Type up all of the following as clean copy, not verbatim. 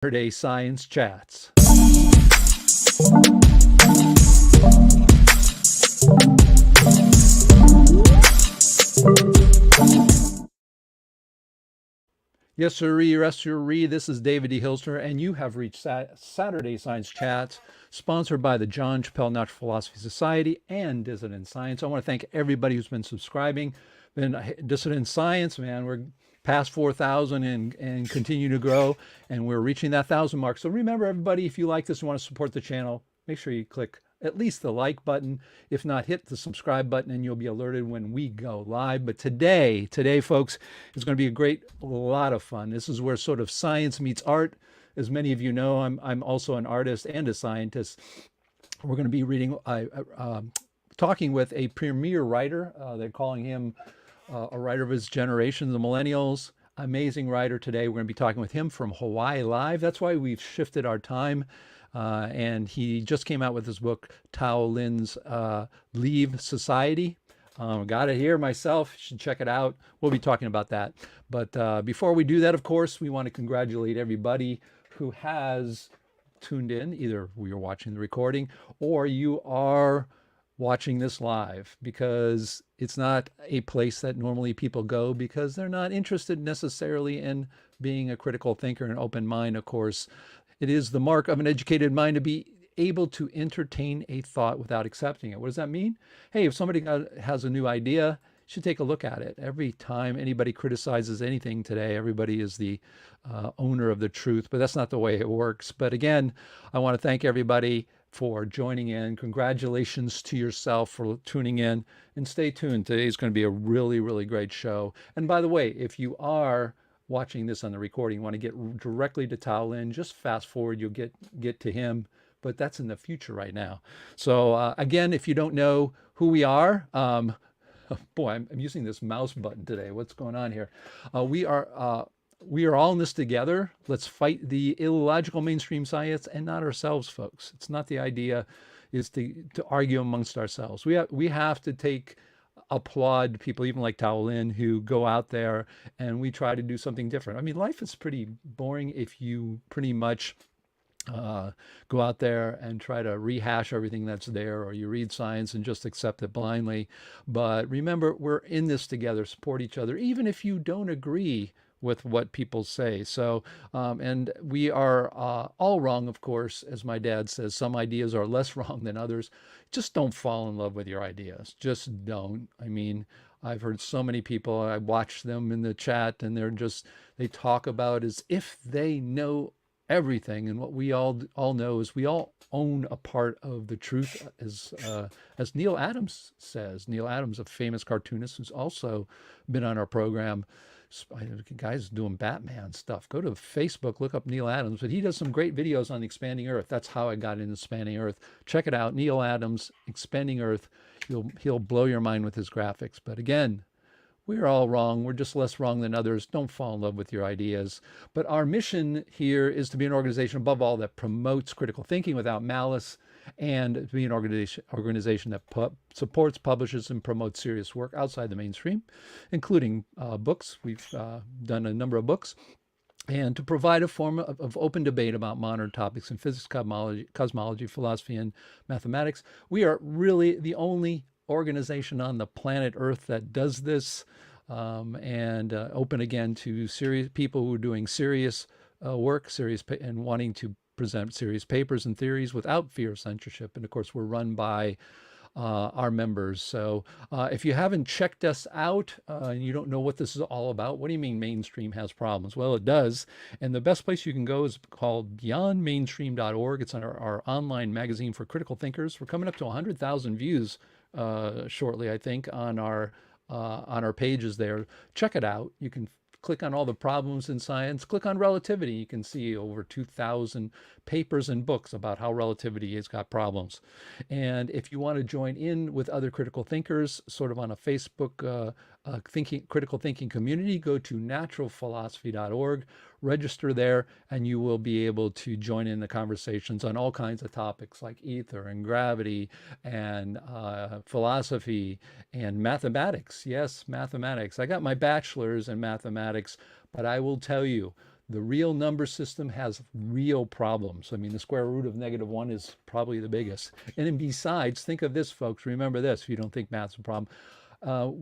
Saturday Science Chats. Yes, sirree. This is David D. Hilsner, and you have reached Saturday Science Chats, sponsored by the John Chappelle Natural Philosophy Society and Dissident Science. I want to thank everybody who's been subscribing. Dissident Science, man, we're past 4,000 and continue to grow, and we're reaching that 1,000 mark. So remember, everybody, if you like this and want to support the channel, make sure you click at least the like button. If not, hit the subscribe button and you'll be alerted when we go live. But today, folks, is going to be a lot of fun. This is where sort of science meets art. As many of you know, I'm also an artist and a scientist. We're going to be talking with a premier writer. They're calling him a writer of his generation, the millennials. Amazing writer today. We're going to be talking with him from Hawaii Live. That's why we've shifted our time. And he just came out with his book, Tao Lin's Leave Society. Got it here myself. You should check it out. We'll be talking about that. But before we do that, of course, we want to congratulate everybody who has tuned in. Either you're watching the recording or you are watching this live, because it's not a place that normally people go because they're not interested necessarily in being a critical thinker and open mind, of course. It is the mark of an educated mind to be able to entertain a thought without accepting it. What does that mean? Hey, if somebody has a new idea, you should take a look at it. Every time anybody criticizes anything today, everybody is the owner of the truth, but that's not the way it works. But again, I want to thank everybody for joining in. Congratulations to yourself for tuning in, and stay tuned. Today is going to be a really, really great show. And by the way, if you are watching this on the recording, you want to get directly to Tao Lin, just fast forward, you'll get to him, but that's in the future right now. So again, if you don't know who we are, boy, I'm using this mouse button today. What's going on here? We are all in this together. Let's fight the illogical mainstream science and not ourselves, folks. It's not the idea is to argue amongst ourselves. We have to applaud people even like Tao Lin who go out there and we try to do something different. I mean, life is pretty boring if you pretty much go out there and try to rehash everything that's there, or you read science and just accept it blindly. But remember, we're in this together, support each other, even if you don't agree with what people say. So, and we are all wrong, of course, as my dad says. Some ideas are less wrong than others. Just don't fall in love with your ideas. Just don't. I mean, I've heard so many people, I watch them in the chat, and they talk about as if they know everything. And what we all know is we all own a part of the truth, as Neil Adams says. Neil Adams, a famous cartoonist who's also been on our program. Guys doing Batman stuff. Go to Facebook, look up Neil Adams, but he does some great videos on the expanding earth. That's how I got into expanding earth. Check it out, Neil Adams, expanding earth. He'll blow your mind with his graphics. But again, we're all wrong. We're just less wrong than others. Don't fall in love with your ideas. But our mission here is to be an organization, above all, that promotes critical thinking without malice, and to be an organization that supports, publishes, and promotes serious work outside the mainstream, including books. We've done a number of books. And to provide a form of open debate about modern topics in physics, cosmology, philosophy, and mathematics. We are really the only organization on the planet Earth that does this, and open again to serious people who are doing serious work, and wanting to present serious papers and theories without fear of censorship. And of course, we're run by our members. So if you haven't checked us out and you don't know what this is all about, what do you mean mainstream has problems? Well, it does. And the best place you can go is called beyondmainstream.org. It's on our online magazine for critical thinkers. We're coming up to 100,000 views shortly, I think, on our pages there. Check it out. You can click on all the problems in science, click on relativity. You can see over 2,000 papers and books about how relativity has got problems. And if you want to join in with other critical thinkers, sort of on a Facebook critical thinking community, go to naturalphilosophy.org, register there, and you will be able to join in the conversations on all kinds of topics like ether and gravity and philosophy and mathematics. Yes, mathematics. I got my bachelor's in mathematics, but I will tell you, The real number system has real problems. I mean, the square root of -1 is probably the biggest. And then besides, think of this, folks. Remember this, if you don't think math's a problem. Uh,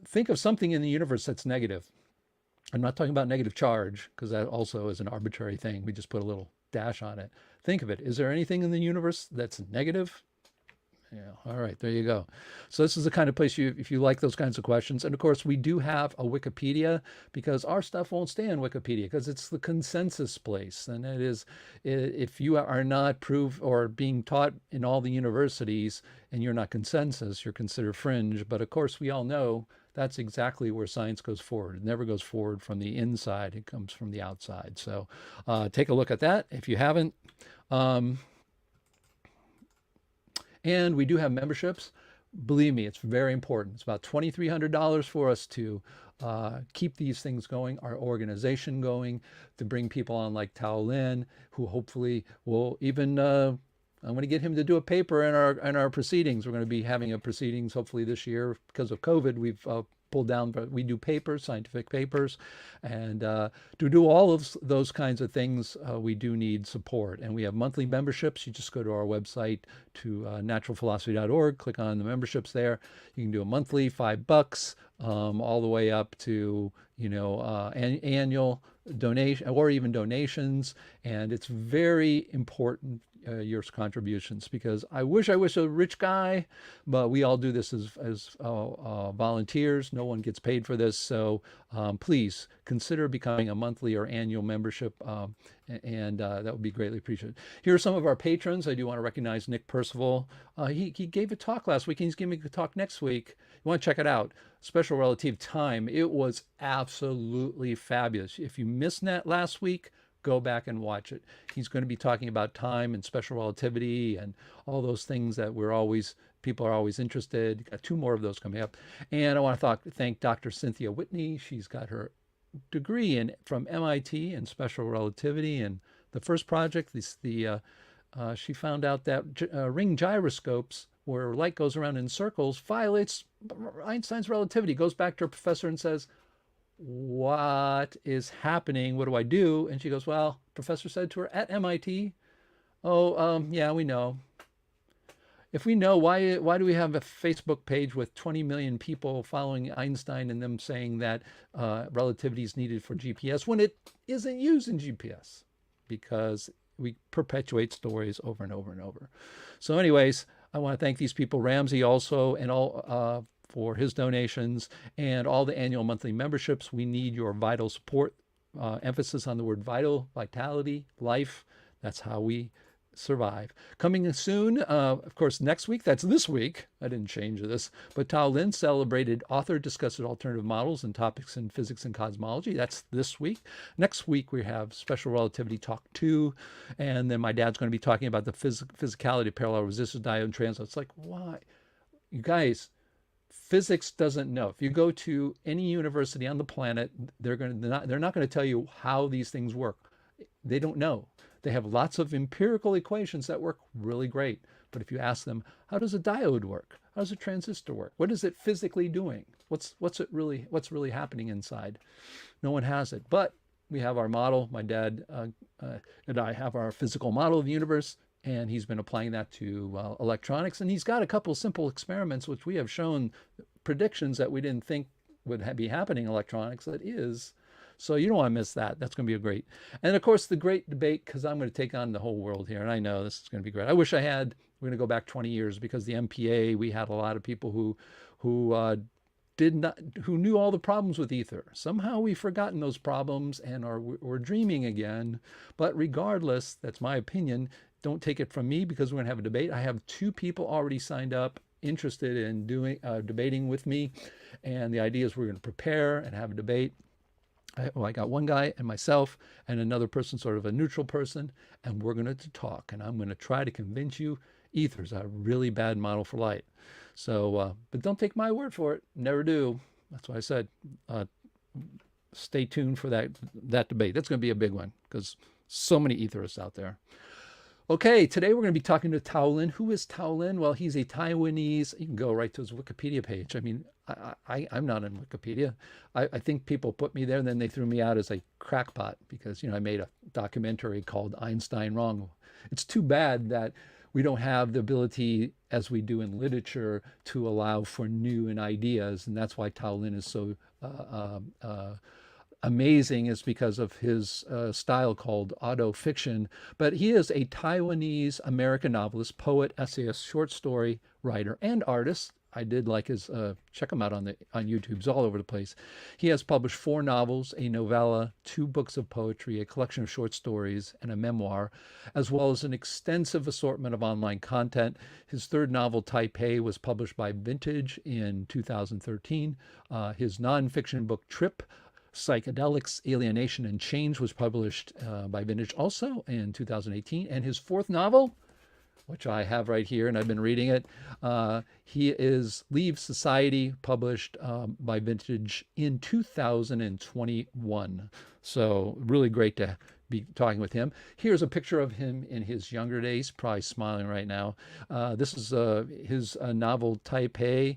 think of something in the universe that's negative. I'm not talking about negative charge, because that also is an arbitrary thing. We just put a little dash on it. Think of it. Is there anything in the universe that's negative? Yeah. All right. There you go. So this is the kind of place if you like those kinds of questions. And of course, we do have a Wikipedia, because our stuff won't stay on Wikipedia because it's the consensus place. And it is, if you are not proved or being taught in all the universities and you're not consensus, you're considered fringe. But of course, we all know that's exactly where science goes forward. It never goes forward from the inside. It comes from the outside. So take a look at that if you haven't. And we do have memberships. Believe me, it's very important. It's about $2,300 for us to keep these things going, our organization going, to bring people on like Tao Lin, who hopefully will even, I'm going to get him to do a paper in our proceedings. We're going to be having a proceedings hopefully this year. Because of COVID, we've pulled down, but we do papers, scientific papers. And to do all of those kinds of things, we do need support. And we have monthly memberships. You just go to our website, to naturalphilosophy.org, click on the memberships there. You can do a monthly, $5, all the way up to, annual donation, or even donations. And it's very important, your contributions, because I wish a rich guy, but we all do this as volunteers. No one gets paid for this. So please consider becoming a monthly or annual membership, and that would be greatly appreciated. Here are some of our patrons. I do want to recognize Nick Percival. He gave a talk last week, and he's giving a talk next week. You want to check it out. Special Relative Time. It was absolutely fabulous. If you missed that last week, go back and watch it. He's going to be talking about time and special relativity and all those things that people are always interested. Got 2 more of those coming up. And I want to thank Dr. Cynthia Whitney. She's got her degree from MIT in special relativity. And the first project, she found out that ring gyroscopes, where light goes around in circles, violates Einstein's relativity. Goes back to her professor and says, "What is happening? What do I do?" And she goes, "Well," professor said to her, "at MIT, yeah, we know. If we know, why do we have a Facebook page with 20 million people following Einstein and them saying that relativity is needed for GPS when it isn't used in GPS?" Because we perpetuate stories over and over and over. So anyways, I want to thank these people, Ramsey also, and all for his donations, and all the annual monthly memberships. We need your vital support. Emphasis on the word vital, vitality, life. That's how we survive. Coming soon, of course, next week, that's this week. I didn't change this, but Tao Lin, celebrated author, discusses alternative models and topics in physics and cosmology. That's this week. Next week, we have Special Relativity Talk 2, and then my dad's going to be talking about the physicality of parallel resistors, diode, and transit. It's like, why? You guys, physics doesn't know. If you go to any university on the planet, they're not going to tell you how these things work. They don't know. They have lots of empirical equations that work really great. But if you ask them, how does a diode work? How does a transistor work? What is it physically doing? What's really happening inside? No one has it. But we have our model. My dad and I have our physical model of the universe, and he's been applying that to electronics. And he's got a couple simple experiments which we have shown predictions that we didn't think would be happening in electronics that is. So you don't want to miss that. That's going to be a great. And of course, the great debate, because I'm going to take on the whole world here. And I know this is going to be great. I wish I had. We're going to go back 20 years, because the MPA, we had a lot of people who knew all the problems with ether. Somehow we've forgotten those problems and we're dreaming again. But regardless, that's my opinion. Don't take it from me, because we're going to have a debate. I have 2 people already signed up, interested in debating with me. And the idea is we're going to prepare and have a debate. I got one guy and myself and another person, sort of a neutral person, and we're going to talk. And I'm going to try to convince you ether's a really bad model for light. So, but don't take my word for it. Never do. That's why I said, stay tuned for that debate. That's going to be a big one, because so many etherists out there. Okay, today we're going to be talking to Tao Lin. Who is Tao Lin? Well, he's a Taiwanese. You can go right to his Wikipedia page. I mean, I'm not in Wikipedia. I think people put me there, and then they threw me out as a crackpot because, I made a documentary called Einstein Wrong. It's too bad that we don't have the ability, as we do in literature, to allow for new and ideas. And that's why Tao Lin is so amazing, is because of his style called auto fiction. But he is a Taiwanese-American novelist, poet, essayist, short story writer, and artist. I did like his check him out on YouTube. He's all over the place. He has published 4 novels, a novella, 2 books of poetry, a collection of short stories, and a memoir, as well as an extensive assortment of online content. His 3rd novel, Taipei, was published by Vintage in 2013. His nonfiction book, Trip, Psychedelics, Alienation, and Change, was published by Vintage also in 2018. And his 4th novel, which I have right here, and I've been reading it, he is Leave Society, published by Vintage in 2021. So really great to be talking with him. Here's a picture of him in his younger days, probably smiling right now. This is his novel Taipei,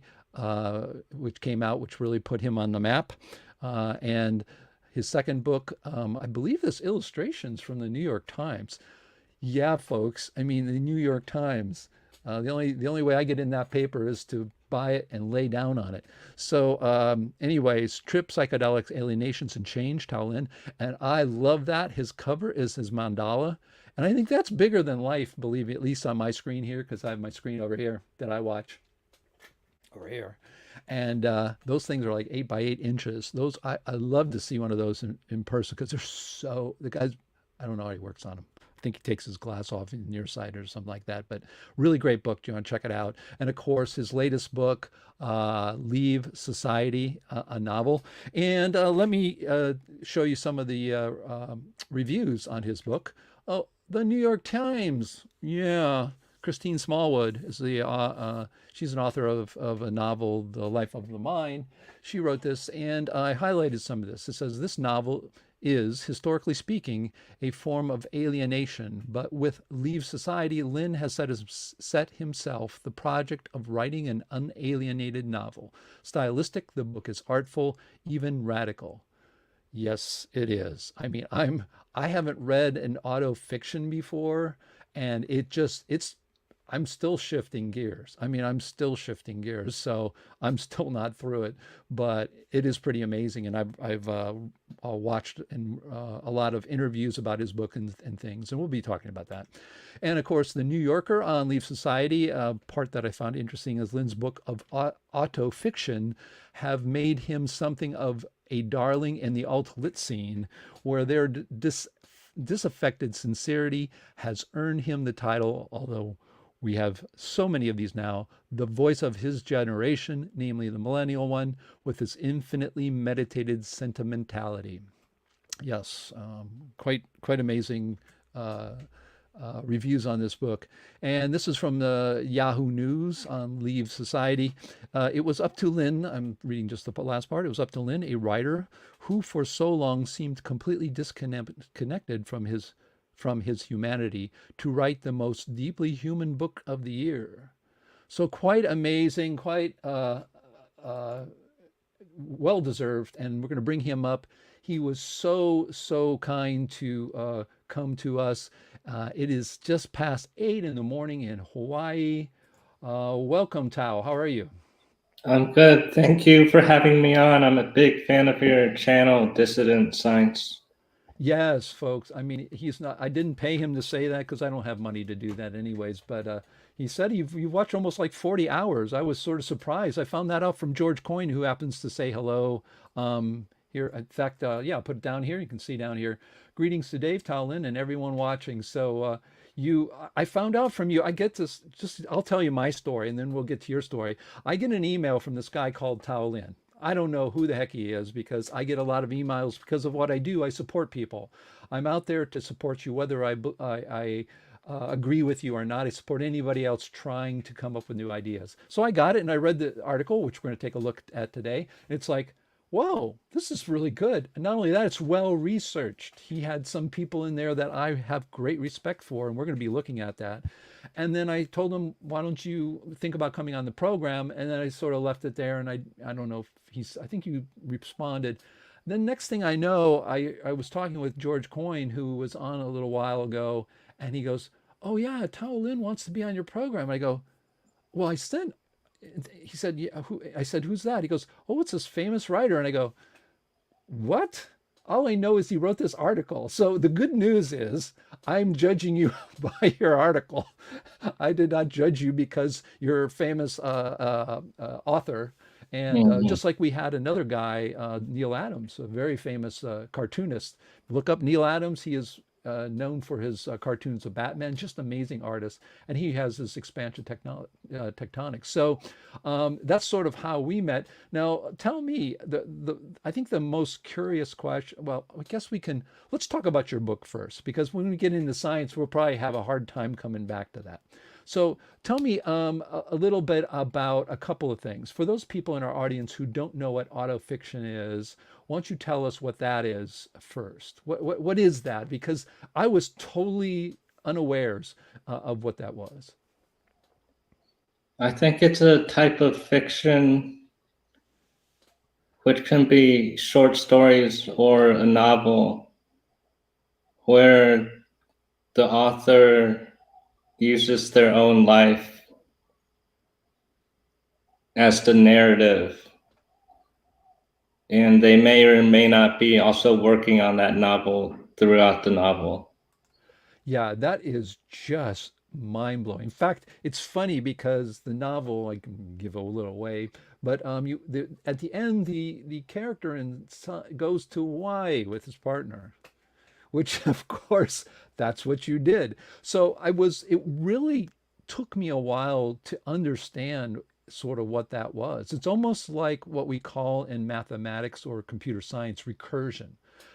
which came out, which really put him on the map. And his 2nd book, I believe this illustrations from the New York Times. Yeah, folks. I mean, the New York Times. The only way I get in that paper is to buy it and lay down on it. So, anyways, Trip, Psychedelics, Alienations, and Change, Tao Lin. And I love that. His cover is his mandala. And I think that's bigger than life, believe me, at least on my screen here, because I have my screen over here that I watch over here. And those things are like 8 by 8 inches. Those I love to see one of those in person because they're so, the guy's, I don't know how he works on them. I think he takes his glass off nearsighted or something like that. But really great book. Do you want to check it out? And of course, his latest book, Leave Society, a novel. And let me show you some of the reviews on his book. Oh, the New York Times. Yeah. Christine Smallwood is she's an author of a novel, The Life of the Mind. She wrote this, and I highlighted some of this. It says, this novel is, historically speaking, a form of alienation, but with Leave Society, Lin has set himself the project of writing an unalienated novel. Stylistic, the book is artful, even radical. Yes, it is. I mean, I haven't read an auto fiction before, and I'm still shifting gears. I mean, I'm still shifting gears, so I'm still not through it, but it is pretty amazing. And I've watched a lot of interviews about his book and things, and we'll be talking about that. And of course, the New Yorker on Leave Society, part that I found interesting is Lin's book of auto fiction have made him something of a darling in the alt-lit scene, where their disaffected sincerity has earned him the title, although we have so many of these now, the voice of his generation, namely the millennial one, with its infinitely meditated sentimentality. Yes, quite amazing reviews on this book. And this is from the Yahoo News on Leave Society. It was up to Lin, I'm reading just the last part, it was up to Lin, a writer who for so long seemed completely disconnected from his humanity, to write the most deeply human book of the year. So quite amazing, quite well deserved, and we're going to bring him up. He was so kind to come to us. It is just past 8 in the morning in Hawaii. Welcome, Tao. How are you? I'm good. Thank you for having me on. I'm a big fan of your channel, Dissident Science. Yes, folks. I mean, he's not. I didn't pay him to say that because I don't have money to do that, anyways. But he said you watch almost like 40 hours. I was sort of surprised. I found that out from George Coyne, who happens to say hello here. In fact, yeah, I'll put it down here. You can see down here. Greetings to Dave, Tao Lin, and everyone watching. So I found out from you. I get this. Just I'll tell you my story, and then we'll get to your story. I get an email from this guy called Tao Lin. I don't know who the heck he is because I get a lot of emails because of what I do. I support people. I'm out there to support you, whether I agree with you or not. I support anybody else trying to come up with new ideas. So I got it and I read the article, which we're going to take a look at today. It's like, whoa, this is really good. And not only that, it's well researched. He had some people in there that I have great respect for, and we're going to be looking at that. And then I told him, why don't you think about coming on the program? And then I sort of left it there. And I don't know if I think you responded. Then next thing I know, I was talking with George Coyne, who was on a little while ago, and he goes, oh yeah, Tao Lin wants to be on your program. I go, well, I said, he said, yeah, who? I said, who's that? He goes, oh, it's this famous writer. And I go, what? All I know is he wrote this article. So the good news is I'm judging you by your article. I did not judge you because you're a famous author. And Mhm. just like we had another guy, Neil Adams, a very famous cartoonist. Look up Neil Adams. He is known for his cartoons of Batman, just amazing artist. And he has this expansion tectonics. So that's sort of how we met. Now, tell me, I think the most curious question, well, I guess let's talk about your book first, because when we get into science, we'll probably have a hard time coming back to that. So tell me a little bit about a couple of things. For those people in our audience who don't know what autofiction is, why don't you tell us what that is first? What is that? Because I was totally unawares of what that was. I think it's a type of fiction which can be short stories or a novel where the author uses their own life as the narrative, and they may or may not be also working on that novel throughout the novel. Yeah, that is just mind blowing. In fact, it's funny because the novel, I can give a little away, but at the end, the character goes to Hawaii with his partner, which of course that's what you did. So it really took me a while to understand sort of what that was. It's almost like what we call in mathematics or computer science recursion.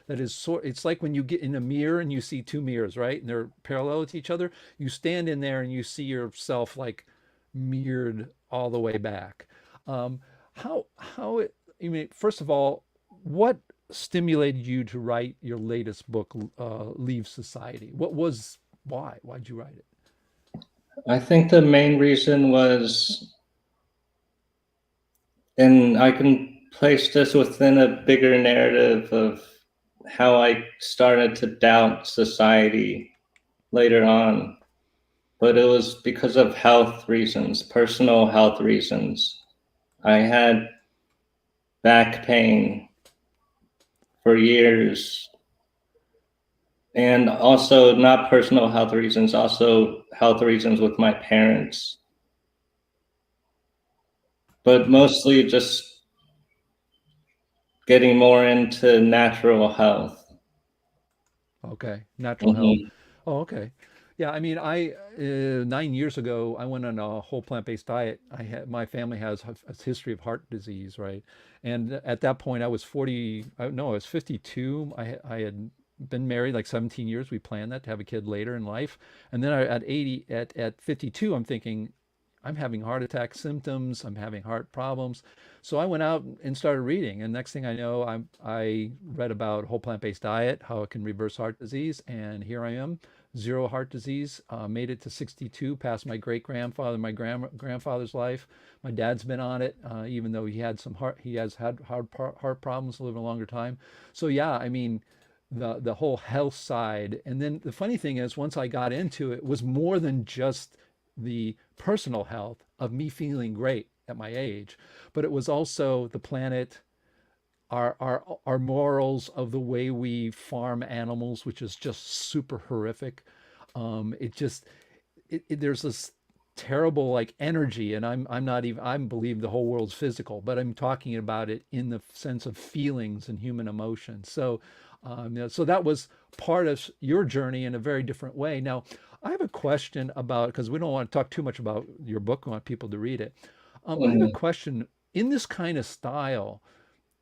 That is it's like when you get in a mirror and you see two mirrors, right? And they're parallel to each other. You stand in there and you see yourself like mirrored all the way back. Um, how it, I mean, first of all, what stimulated you to write your latest book, Leave Society? Why'd you write it? I think the main reason was, and I can place this within a bigger narrative of how I started to doubt society later on, but it was because of health reasons, personal health reasons. I had back pain for years, and also not personal health reasons, also health reasons with my parents, but mostly just getting more into natural health. Okay, natural health. Hmm. Oh, okay. Yeah, I mean, 9 years ago, I went on a whole plant-based diet. My family has a history of heart disease, right? And at that point, I was 40. No, I was 52. I had been married like 17 years. We planned that to have a kid later in life, and then at 80, at 52, I'm thinking, I'm having heart attack symptoms. I'm having heart problems. So I went out and started reading. And next thing I know, I read about whole plant-based diet, how it can reverse heart disease. And here I am, zero heart disease, made it to 62, past my great grandfather, my grandfather's life. My dad's been on it, even though he has had heart problems, living a longer time. So yeah, I mean, the whole health side. And then the funny thing is, once I got into it, it was more than just the personal health of me feeling great at my age, but it was also the planet, our morals of the way we farm animals, which is just super horrific. It just there's this terrible like energy, and I'm not even I believe the whole world's physical, but I'm talking about it in the sense of feelings and human emotion. So so that was part of your journey in a very different way. Now, I have a question about, because we don't want to talk too much about your book, we want people to read it. I have a Hmm. question. In this kind of style,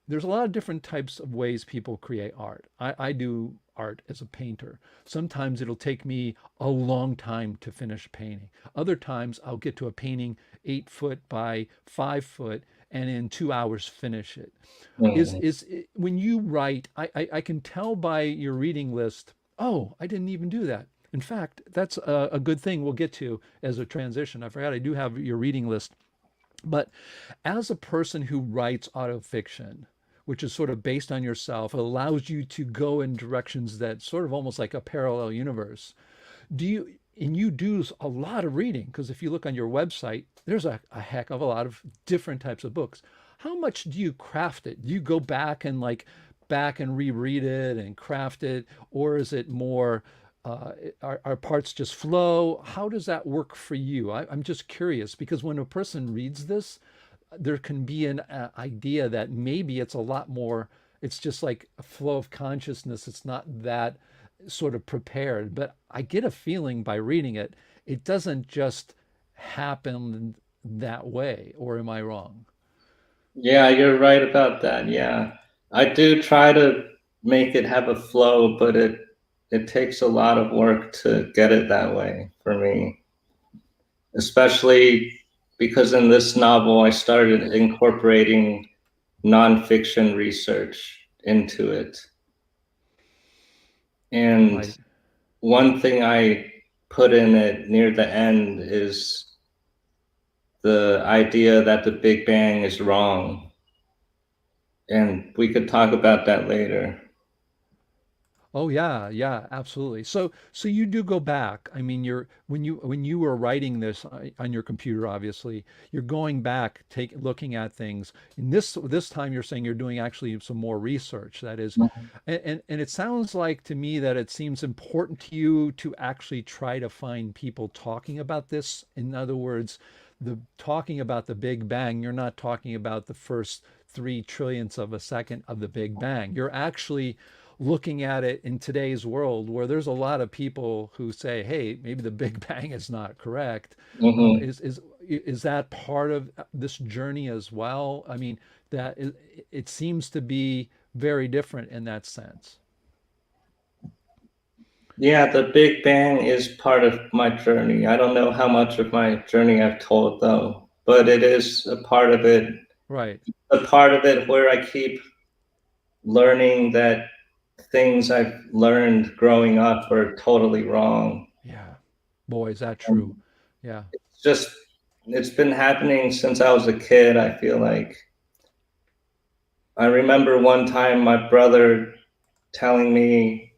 there's a lot of different types of ways people create art. I do art as a painter. Sometimes it'll take me a long time to finish a painting. Other times I'll get to a painting 8 foot by 5 foot, and in 2 hours finish it. Mhm. When you write, I can tell by your reading list, oh, I didn't even do that. In fact, that's a good thing we'll get to as a transition. I forgot I do have your reading list. But as a person who writes autofiction, which is sort of based on yourself, it allows you to go in directions that sort of almost like a parallel universe. Do you, and you do a lot of reading, because if you look on your website, there's a heck of a lot of different types of books. How much do you craft it? Do you go back and reread it and craft it, or is it more are parts just flow? How does that work for you? I'm just curious because when a person reads this, there can be an idea that maybe it's a lot more, it's just like a flow of consciousness. It's not that sort of prepared, but I get a feeling by reading it, it doesn't just happen that way. Or am I wrong? Yeah, you're right about that. Yeah. I do try to make it have a flow, but it takes a lot of work to get it that way for me, especially because in this novel I started incorporating nonfiction research into it. And Right. one thing I put in it near the end is the idea that the Big Bang is wrong. And we could talk about that later. Oh yeah, yeah, absolutely. So you do go back. I mean, you're when you were writing this on your computer, obviously, you're going back, take looking at things. And this time you're saying you're doing actually some more research. That is, and it sounds like to me that it seems important to you to actually try to find people talking about this. In other words, the talking about the Big Bang, you're not talking about the first 3 trillionths of a second of the Big Bang. You're actually looking at it in today's world where there's a lot of people who say, hey, maybe the Big Bang is not correct. Mm-hmm. Is that part of this journey as well? I mean, that it seems to be very different in that sense. Yeah, the Big Bang is part of my journey. I don't know how much of my journey I've told though, but it is a part of it. Right. A part of it where I keep learning that things I've learned growing up are totally wrong. Yeah. Boy, is that true. And Yeah. it's just, it's been happening since I was a kid, I feel like. I remember one time my brother telling me,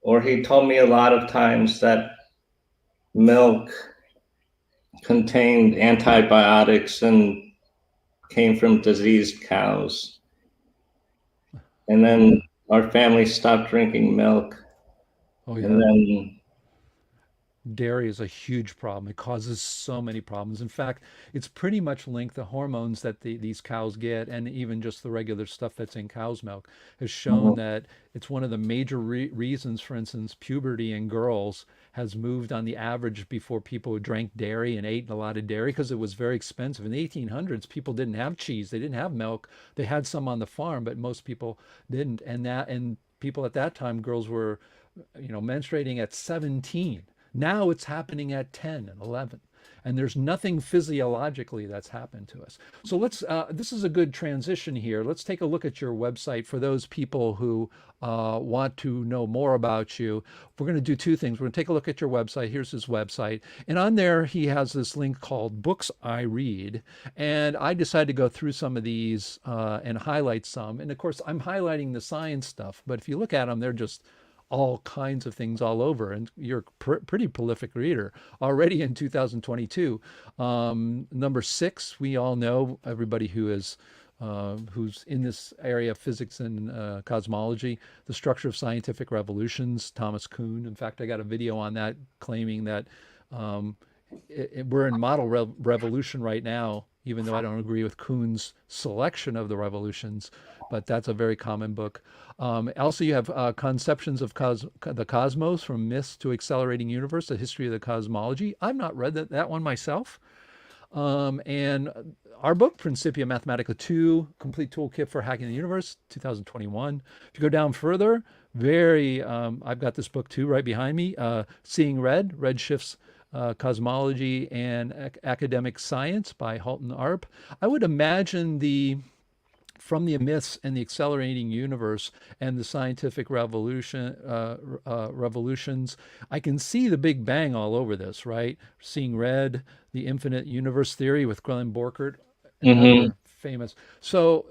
or he told me a lot of times that milk contained antibiotics and came from diseased cows. And then our family stopped drinking milk. Oh, And yeah. then, Dairy is a huge problem. It causes so many problems. In fact, it's pretty much linked the hormones that these cows get, and even just the regular stuff that's in cow's milk, has shown that it's one of the major reasons, for instance, puberty in girls has moved on the average before people who drank dairy and ate a lot of dairy because it was very expensive. In the 1800s, people didn't have cheese, they didn't have milk. They had some on the farm, but most people didn't. And people at that time, girls were, menstruating at 17. Now it's happening at 10 and 11. And there's nothing physiologically that's happened to us. So this is a good transition here. Let's take a look at your website for those people who want to know more about you. We're going to do two things. We're going to take a look at your website. Here's his website. And on there, he has this link called Books I Read. And I decided to go through some of these and highlight some. And of course, I'm highlighting the science stuff. But if you look at them, they're just all kinds of things all over. And you're a pretty prolific reader already in 2022. Number six, we all know everybody who is who's in this area of physics and cosmology, the structure of scientific revolutions, Thomas Kuhn. In fact, I got a video on that claiming that um, we're in model revolution right now, even though I don't agree with Kuhn's selection of the revolutions, but that's a very common book. Also, you have Conceptions of the Cosmos, From Myths to Accelerating Universe, A History of the Cosmology. I've not read that one myself. And our book, Principia Mathematica 2, Complete Toolkit for Hacking the Universe, 2021. If you go down further, I've got this book too right behind me, Seeing Red, Redshifts Cosmology and Academic Science by Halton Arp. I would imagine the from the myths and the accelerating universe and the scientific revolutions, I can see the Big Bang all over this, right? Seeing red, the infinite universe theory with Glenn Borkert, Hmm. another famous. So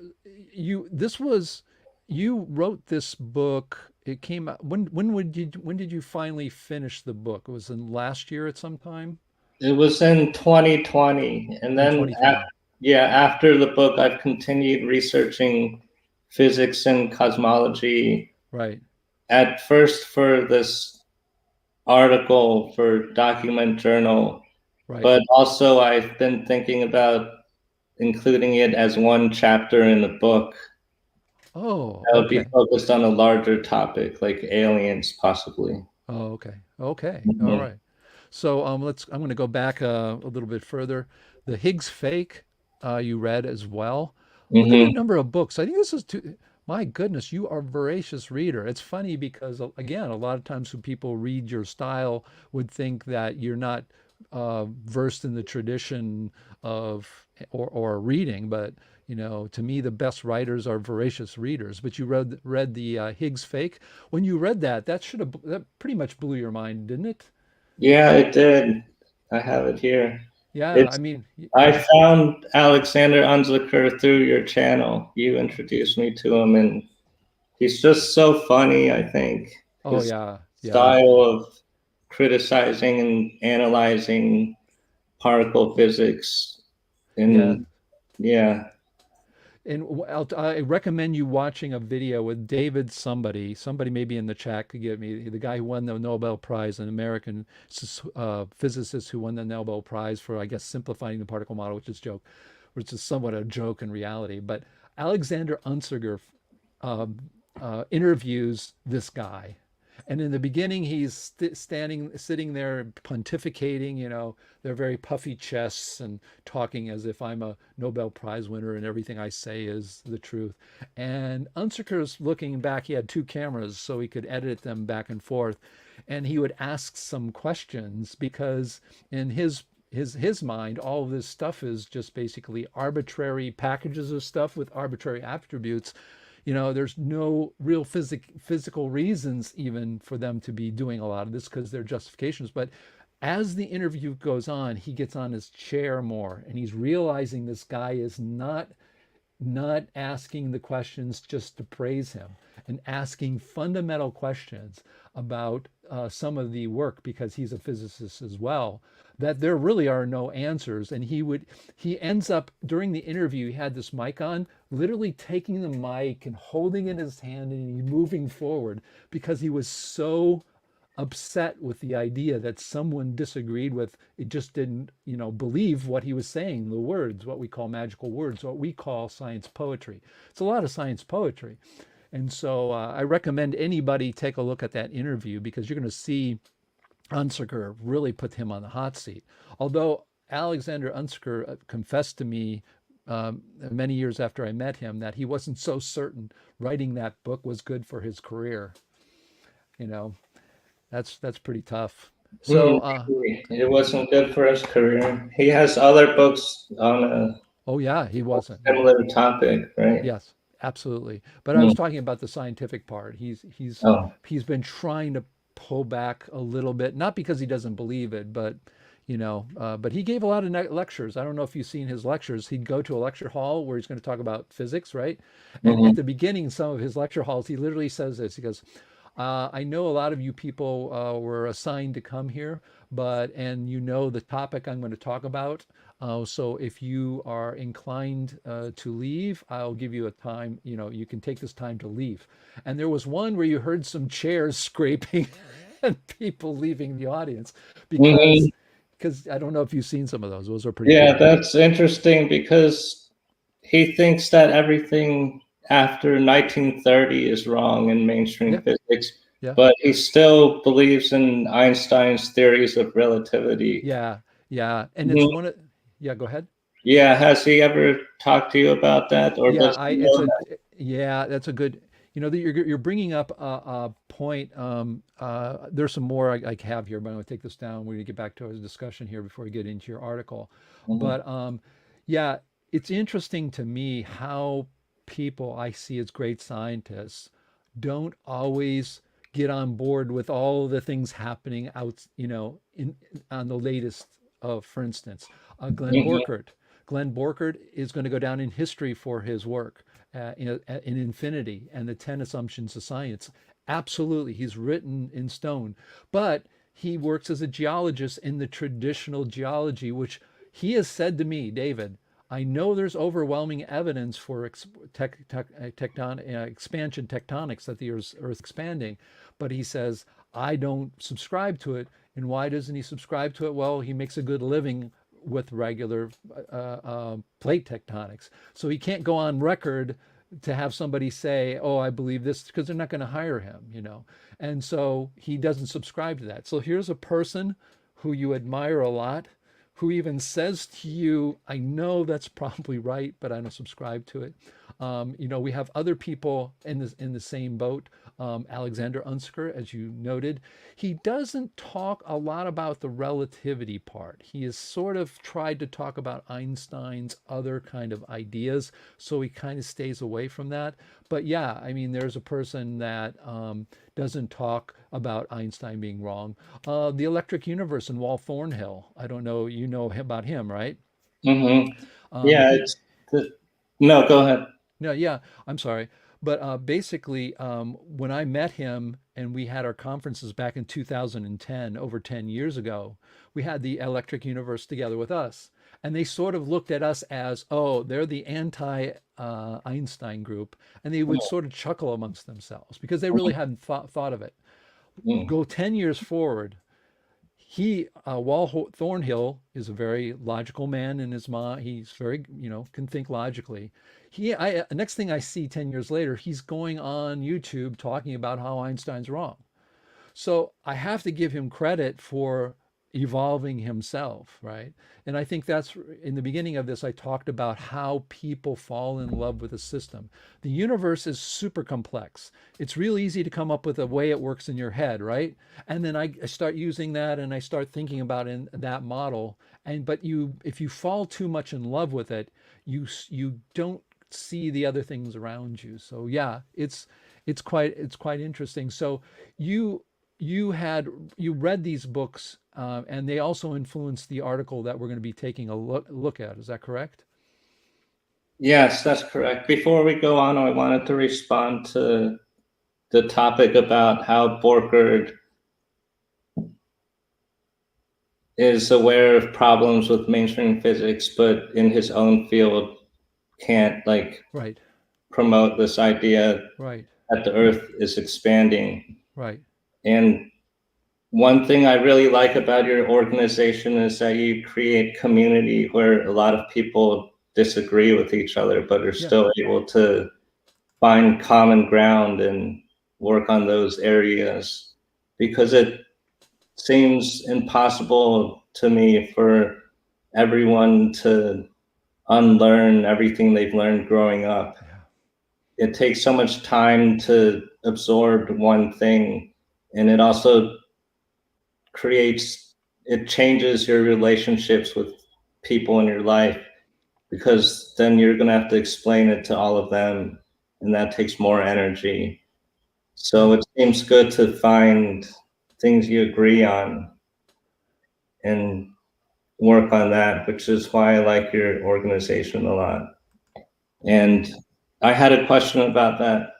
this was, you wrote this book. It came out, when did you finally finish the book? It was in last year at some time It was in 2020. And in then, 2020. yeah, after the book, I've continued researching physics and cosmology. Right, At first, for this article for Document Journal, right. but also I've been thinking about including it as one chapter in the book Oh, that would be okay. focused on a larger topic, like aliens, possibly. Oh, okay. Okay. All Hmm. right. So I'm going to go back a little bit further. The Higgs Fake, you read as well. Look at the Hmm. number of books. I think this is too, my goodness, you are a voracious reader. It's funny because again, a lot of times when people read your style would think that you're not versed in the tradition of or reading, but to me, the best writers are voracious readers. But you read the Higgs Fake. When you read that, that pretty much blew your mind, didn't it? Yeah, it did. I have it here. Yeah, I It's mean, I yeah. found Alexander Unziker through your channel. You introduced me to him, and he's just so funny. I think Oh his yeah, yeah, style of criticizing and analyzing particle physics, yeah. and yeah. And I recommend you watching a video with David somebody. Somebody maybe in the chat could give me the guy who won the Nobel Prize, an American physicist who won the Nobel Prize for, I guess, simplifying the particle model, which is somewhat a joke in reality. But Alexander Unziker interviews this guy. And in the beginning, he's sitting there pontificating, their very puffy chests and talking as if I'm a Nobel Prize winner and everything I say is the truth. And Unziker's looking back. He had two cameras, so he could edit them back and forth. And he would ask some questions because in his mind, all of this stuff is just basically arbitrary packages of stuff with arbitrary attributes. There's no real physical reasons even for them to be doing a lot of this because they're justifications. But as the interview goes on, he gets on his chair more and he's realizing this guy is not asking the questions just to praise him and asking fundamental questions about some of the work because he's a physicist as well, that there really are no answers. And he ends up during the interview, he had this mic on, literally taking the mic and holding it in his hand and moving forward because he was so upset with the idea that someone disagreed with it, just didn't believe what he was saying, the words, what we call magical words, what we call science poetry. It's a lot of science poetry. And so I recommend anybody take a look at that interview because you're going to see Unziker really put him on the hot seat. Although Alexander Unziker confessed to me many years after I met him that he wasn't so certain writing that book was good for his career. You know, that's pretty tough. Hmm, So, it wasn't good for his career. He has other books on a oh yeah, he wasn't. similar topic, right? Yes, absolutely. But I was Hmm. talking about the scientific part. Oh. He's been trying to pull back a little bit, not because he doesn't believe it, but but he gave a lot of lectures. I don't know if you've seen his lectures. He'd go to a lecture hall where he's going to talk about physics, right? And at Hmm. the beginning, some of his lecture halls, he literally says this. He goes, I know a lot of you people were assigned to come here, and the topic I'm going to talk about. So if you are inclined to leave, I'll give you a time, you can take this time to leave. And there was one where you heard some chairs scraping and people leaving the audience Hmm. because I don't know if you've seen some of those. Those are pretty Yeah, cool. that's interesting because he thinks that everything after 1930 is wrong in mainstream Yeah, physics, yeah, but he still believes in Einstein's theories of relativity. yeah, yeah. And it's Mhm. one of, yeah, go ahead. Yeah, has he ever talked to you about that, or Yeah, does he know that? yeah, that's a good, you're bringing up a point. There's some more I have here, but I'm going to take this down. We're going to get back to our discussion here before we get into your article. Mhm. But yeah, it's interesting to me how people I see as great scientists don't always get on board with all the things happening out, in on the latest. For instance, Glenn Mhm. Borkert. Glenn Borkert is going to go down in history for his work in Infinity and the 10 Assumptions of Science. Absolutely, he's written in stone. But he works as a geologist in the traditional geology, which he has said to me, David, I know there's overwhelming evidence for expansion tectonics, that the Earth's expanding, but he says, I don't subscribe to it. And why doesn't he subscribe to it? Well, he makes a good living with regular plate tectonics. So he can't go on record to have somebody say, "Oh, I believe this," because they're not going to hire him. And so he doesn't subscribe to that. So here's a person who you admire a lot, who even says to you, "I know that's probably right, but I don't subscribe to it." We have other people in the same boat. Alexander Unsker, as you noted, he doesn't talk a lot about the relativity part. He has sort of tried to talk about Einstein's other kind of ideas, so he kind of stays away from that. But yeah, I mean, there's a person that doesn't talk about Einstein being wrong. The Electric Universe and Walt Thornhill. I don't know, about him, right? Mhm. Yeah, He it's no, go ahead. No, yeah, I'm sorry. But basically, when I met him and we had our conferences back in 2010, over 10 years ago, we had the Electric Universe together with us. And they sort of looked at us as, oh, they're the anti Einstein group. And they would sort of chuckle amongst themselves because they really hadn't thought of it. Mhm. Go 10 years forward, Walt Thornhill is a very logical man in his mind. He's very, can think logically. Next thing I see 10 years later, he's going on YouTube talking about how Einstein's wrong. So I have to give him credit for evolving himself, right? And I think that's in the beginning of this, I talked about how people fall in love with a system. The universe is super complex. It's real easy to come up with a way it works in your head, right? And then I start using that and I start thinking about in that model. If you fall too much in love with it, you don't see the other things around you. So yeah, it's quite interesting. So you you read these books, and they also influenced the article that we're going to be taking a look at. Is that correct? Yes, that's correct. Before we go on, I wanted to respond to the topic about how Borkert is aware of problems with mainstream physics, but in his own field can't like Right, promote this idea right, that the Earth is expanding. right. And one thing I really like about your organization is that you create community where a lot of people disagree with each other, but are Yeah, still able to find common ground and work on those areas, because it seems impossible to me for everyone to unlearn everything they've learned growing up. yeah, It takes so much time to absorb one thing, and it also it changes your relationships with people in your life, because then you're going to have to explain it to all of them, and that takes more energy. yeah. So it seems good to find things you agree on and work on that, which is why I like your organization a lot. And I had a question about that,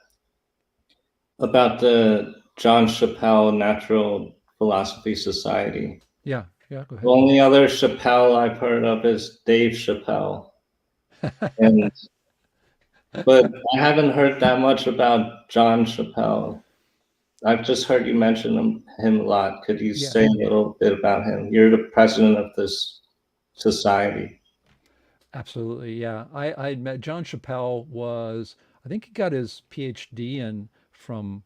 about the John Chappelle Natural Philosophy Society. Yeah, yeah. Go The ahead. only other Chappelle I've heard of is Dave Chappelle, and but I haven't heard that much about John Chappelle. I've just heard you mention him a lot. Could you Yeah, say a little bit about him? You're the president of this society. absolutely. Yeah, I met John Chappelle was, I think he got his PhD in from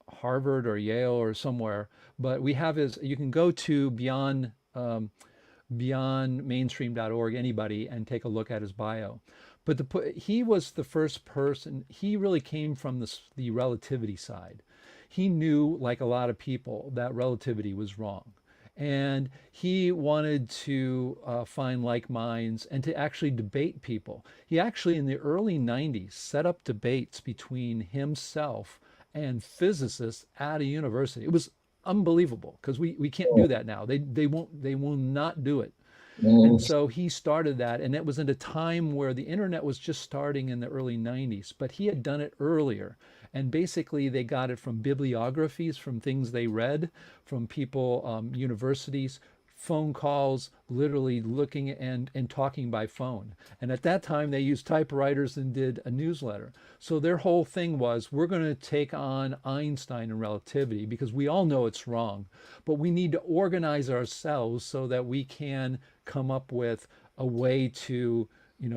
Harvard or Yale or somewhere. But we have his. You can go to beyondmainstream.org, anybody, and take a look at his bio. But he was the first person. He really came from the relativity side. he knew, like a lot of people, that relativity was wrong. And he wanted to find like minds and to actually debate people. He actually, in the early 90s, set up debates between himself and physicists at a university. It was unbelievable because we can't do that now. They will not do it. And Mm. so he started that, and it was at a time where the internet was just starting in the early 90s, but he had done it earlier. And basically, they got it from bibliographies, from things they read, from people, universities, phone calls, literally looking and talking by phone. And at that time, they used typewriters and did a newsletter. So their whole thing was, we're going to take on Einstein and relativity because we all know it's wrong, but we need to organize ourselves so that we can come up with a way to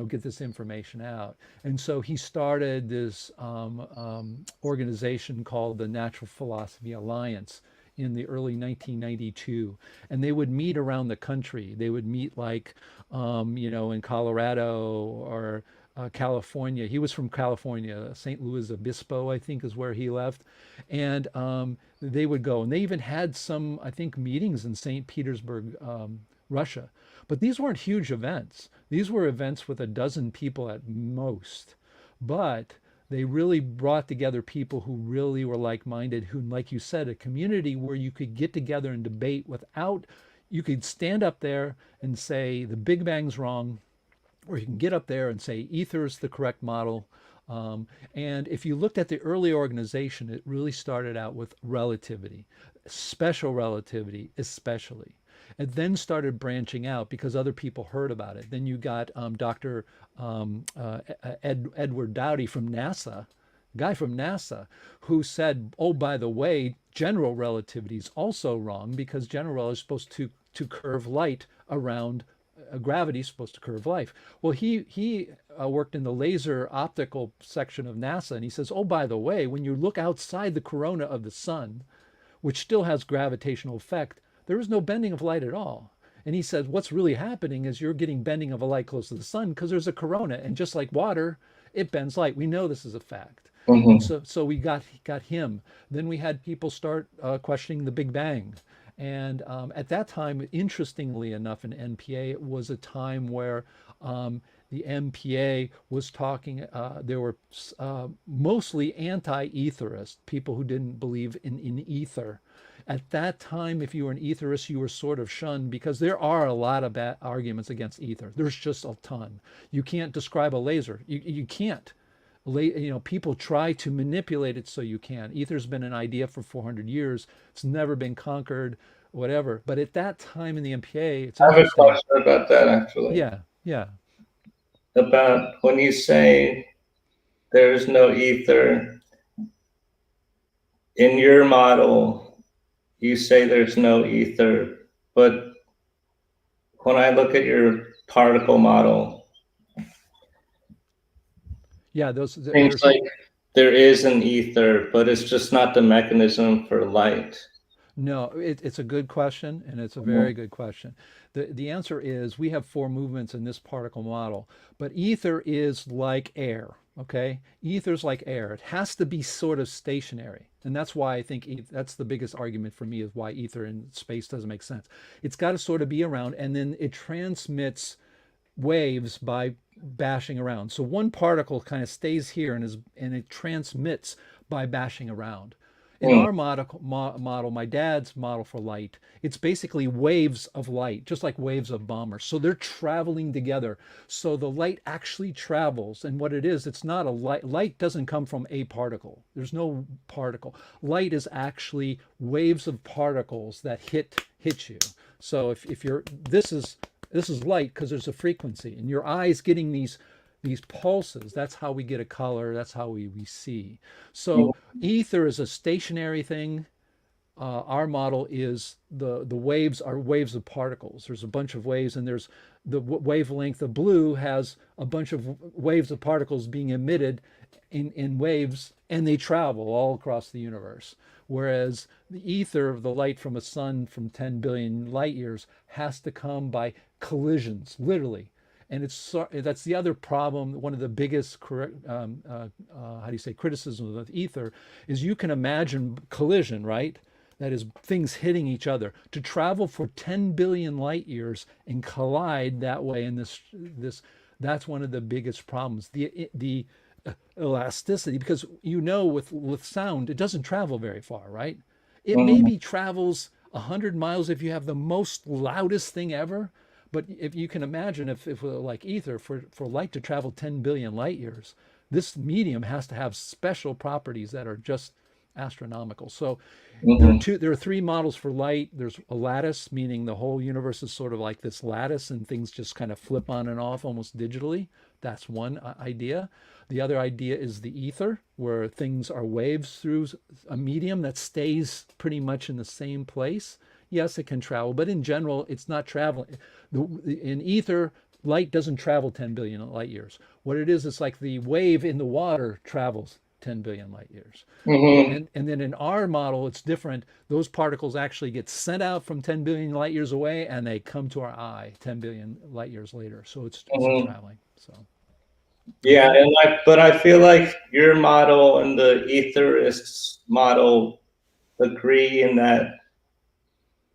get this information out. And so he started this organization called the Natural Philosophy Alliance in the early 1992, and they would meet around the country. They would meet like in Colorado or California. He was from California. St. Louis Obispo, I think, is where he left. And they would go, and they even had some, I think, meetings in St. Petersburg, Russia. But these weren't huge events. These were events with a dozen people at most. But they really brought together people who really were like-minded, who, like you said, a community where you could get together and debate without, you could stand up there and say the Big Bang's wrong, or you can get up there and say ether is the correct model. And if you looked at the early organization, it really started out with relativity, special relativity especially. It then started branching out because other people heard about it. Then you got Dr. Edward Dowdy from NASA, guy from NASA, who said, oh, by the way, general relativity is also wrong because general relativity is supposed to curve light around gravity is supposed to curve life. Well, he worked in the laser optical section of NASA, and he says, oh, by the way, when you look outside the corona of the sun, which still has gravitational effect, there is no bending of light at all. And he says, what's really happening is you're getting bending of a light close to the sun because there's a corona, and just like water, it bends light. We know this is a fact. And Mhm. so we got him. Then we had people start questioning the Big Bang. And at that time, interestingly enough, in NPA, it was a time where the MPA was talking, there were mostly anti-etherist, people who didn't believe in ether. At that time, if you were an etherist, you were sort of shunned because there are a lot of bad arguments against ether. There's just a ton. You can't describe a laser. You can't. People try to manipulate it so you can. Ether's been an idea for 400 years. It's never been conquered, whatever. But at that time in the MPA, it's I have a interesting. question about that actually. Yeah, yeah. About when you say there's no ether, in your model, you say there's no ether, but when I look at your particle model, Yeah, it seems there's like there is an ether, but it's just not the mechanism for light. no, it's a good question, and it's a Mhm. very good question. The answer is we have four movements in this particle model, but ether is like air, okay? Ether's like air. It has to be sort of stationary. And that's why I think that's the biggest argument for me is why ether in space doesn't make sense. It's got to sort of be around, and then it transmits waves by bashing around. So one particle kind of stays here and it transmits by bashing around. In Mm. our model, my dad's model for light, it's basically waves of light, just like waves of bombers. So they're traveling together. So the light actually travels. And what it is, it's not a light. Light doesn't come from a particle. There's no particle. Light is actually waves of particles that hit you. So if you're this is light because there's a frequency, and your eye's getting these pulses. That's how we get a color. That's how we see. So ether is a stationary thing. Our model is the waves are waves of particles. There's a bunch of waves, and there's the wavelength of blue has a bunch of waves of particles being emitted in waves, and they travel all across the universe. Whereas the ether of the light from a sun from 10 billion light years has to come by collisions, literally. And that's the other problem. One of the biggest how do you say criticisms of ether is you can imagine collision, right? That is things hitting each other. To travel for 10 billion light years and collide that way in this that's one of the biggest problems. The elasticity, because with sound it doesn't travel very far, right? It Mhm. maybe travels 100 miles if you have the most loudest thing ever. But if you can imagine, if like ether, for light to travel 10 billion light years, this medium has to have special properties that are just astronomical. So Mhm. there are three models for light. There's a lattice, meaning the whole universe is sort of like this lattice and things just kind of flip on and off almost digitally. That's one idea. The other idea is the ether, where things are waves through a medium that stays pretty much in the same place. Yes, it can travel, but in general, it's not traveling. In ether, light doesn't travel 10 billion light years. What it is, it's like the wave in the water travels 10 billion light years. Mhm. And then in our model, it's different. Those particles actually get sent out from 10 billion light years away and they come to our eye 10 billion light years later. So it's still Mhm. traveling. So, Yeah, okay. but I feel like your model and the etherists model agree in that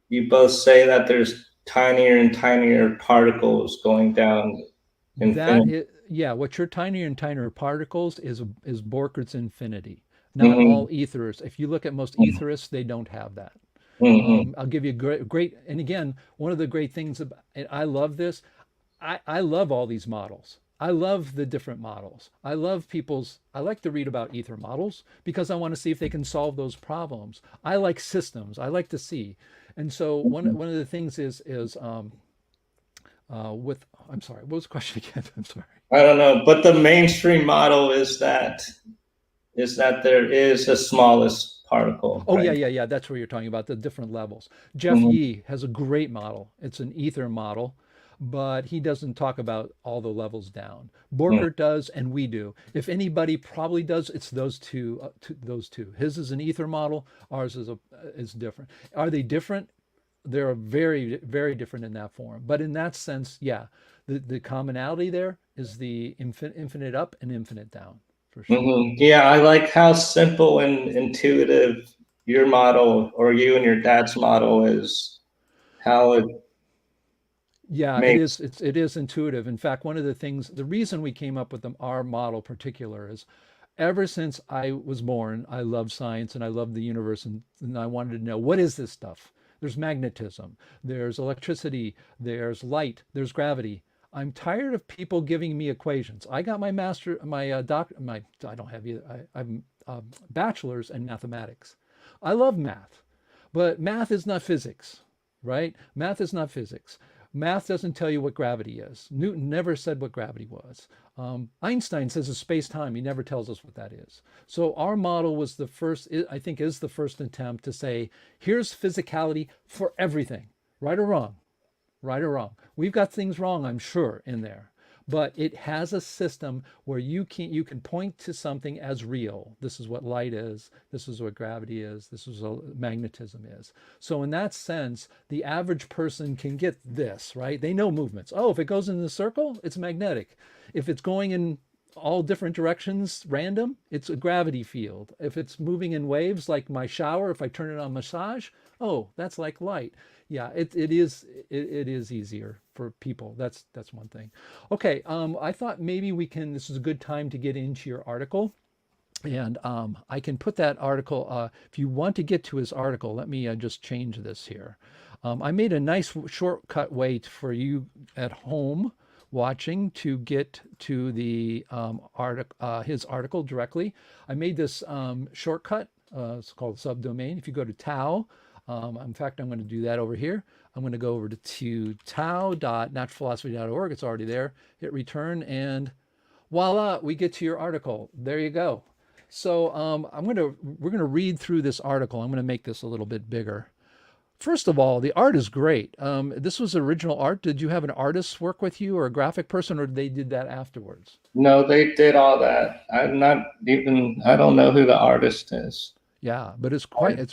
you both say that there's tinier and tinier particles going down That infinity. is, yeah, what your tinier and tinier particles is Borchert's infinity. Not Mhm. all etherists. If you look at most etherists, they don't have that. Mhm. I'll give you great, and again, one of the great things about, and I love this. I love all these models. I love the different models. I like to read about ether models because I want to see if they can solve those problems. I like systems. I like to see. And so Mhm. one of the things with, I'm sorry, what was the question again? I'm sorry. I don't know, but the mainstream model is that there is a smallest particle, Oh, right? yeah. That's what you're talking about, the different levels. Jeff Mhm. Yee has a great model. It's an ether model, but he doesn't talk about all the levels down. Mhm. Borkert does, and we do. If anybody probably does, it's those two. Those two. His is an ether model. Ours is different. Are they different? They're very different in that form. But in that sense, yeah, the commonality there is the infinite up and infinite down for sure. Yeah, I like how simple and intuitive your model or you and your dad's model is. How it Yeah, it makes. is. It is intuitive. In fact, one of the things, the reason we came up with our model particular is, ever since I was born, I love science and I love the universe, and I wanted to know what is this stuff. There's magnetism, there's electricity, there's light, there's gravity. I'm tired of people giving me equations. I got my I don't have either. I'm bachelor's in mathematics. I love math, but math is not physics, right? Math is not physics. Math doesn't tell you what gravity is. Newton never said what gravity was. Einstein says it's space time. He never tells us what that is. So our model was the first, I think, is the first attempt to say, here's physicality for everything, right or wrong, right or wrong. We've got things wrong, I'm sure, in there. But it has a system where you can point to something as real. This is what light is. This is what gravity is. This is what magnetism is. So in that sense, the average person can get this, right? They know movements. Oh, if it goes in the circle, it's magnetic. If it's going in all different directions, random, it's a gravity field. If it's moving in waves, like my shower, if I turn it on massage, oh, that's like light. Yeah, it is easier for people. That's one thing. Okay, I thought maybe this is a good time to get into your article. And I can put that article, if you want to get to his article, let me just change this here. I made a nice shortcut way for you at home watching to get to the his article directly. I made this shortcut. It's called subdomain. If you go to Tao, in fact, I'm going to do that over here. I'm going to go over to tao.naturalphilosophy.org. It's already there. Hit return, and voila, we get to your article. There you go. So we're gonna read through this article. I'm gonna make this a little bit bigger. First of all, the art is great. This was original art. Did you have an artist work with you or a graphic person, or they did that afterwards? No, they did all that. I'm not even. I don't know who the artist is. Yeah, but it's I-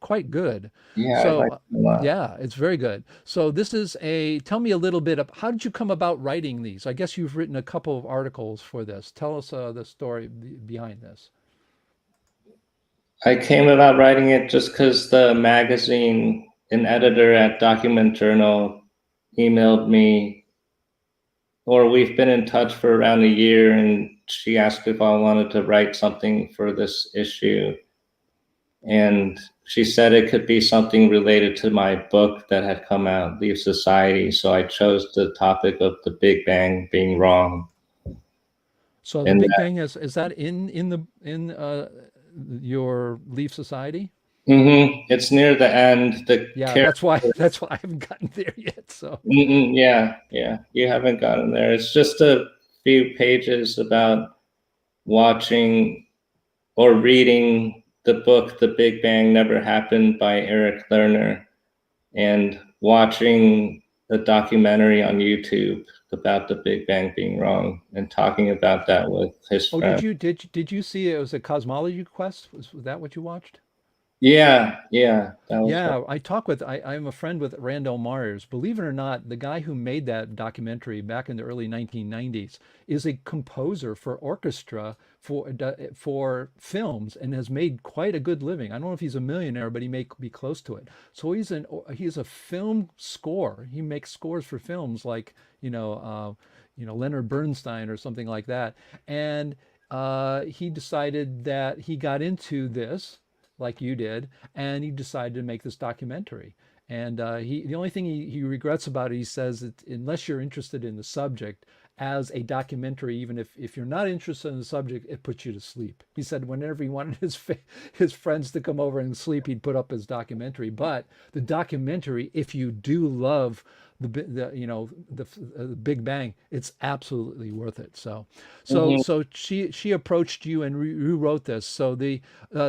quite good. yeah, I like So it a lot. yeah, it's very good. So this is a tell me a little bit of how did you come about writing these? I guess you've written a couple of articles for this. Tell us the story behind this. I came about writing it just because the magazine, an editor at Document Journal, emailed me, or we've been in touch for around a year, and she asked if I wanted to write something for this issue. And she said it could be something related to my book that had come out, Leave Society. So I chose the topic of the Big Bang being wrong. So the And Big Bang is that in your Leaf Society? it's near the end. The Yeah, character, that's why I haven't gotten there yet. So yeah, yeah, you haven't gotten there. It's just a few pages about watching or reading the book The Big Bang Never Happened by Eric Lerner and watching a documentary on YouTube about the Big Bang being wrong and talking about that with his oh, friend. did you see it was a cosmology quest? Was that what you watched? Yeah, yeah, that was right. Yeah, I'm a friend with Randall Myers. Believe it or not, the guy who made that documentary back in the early 1990s is a composer for orchestra for films and has made quite a good living. I don't know if he's a millionaire, but he may be close to it. So he's a film score. He makes scores for films like, Leonard Bernstein or something like that. And he decided that he got into this like you did, and he decided to make this documentary. And the only thing he regrets about it, he says that unless you're interested in the subject, as a documentary, even if you're not interested in the subject, it puts you to sleep. He said whenever he wanted his friends to come over and sleep, he'd put up his documentary. But the documentary, if you do love the Big Bang, it's absolutely worth it. Mhm. So she approached you and rewrote this. So the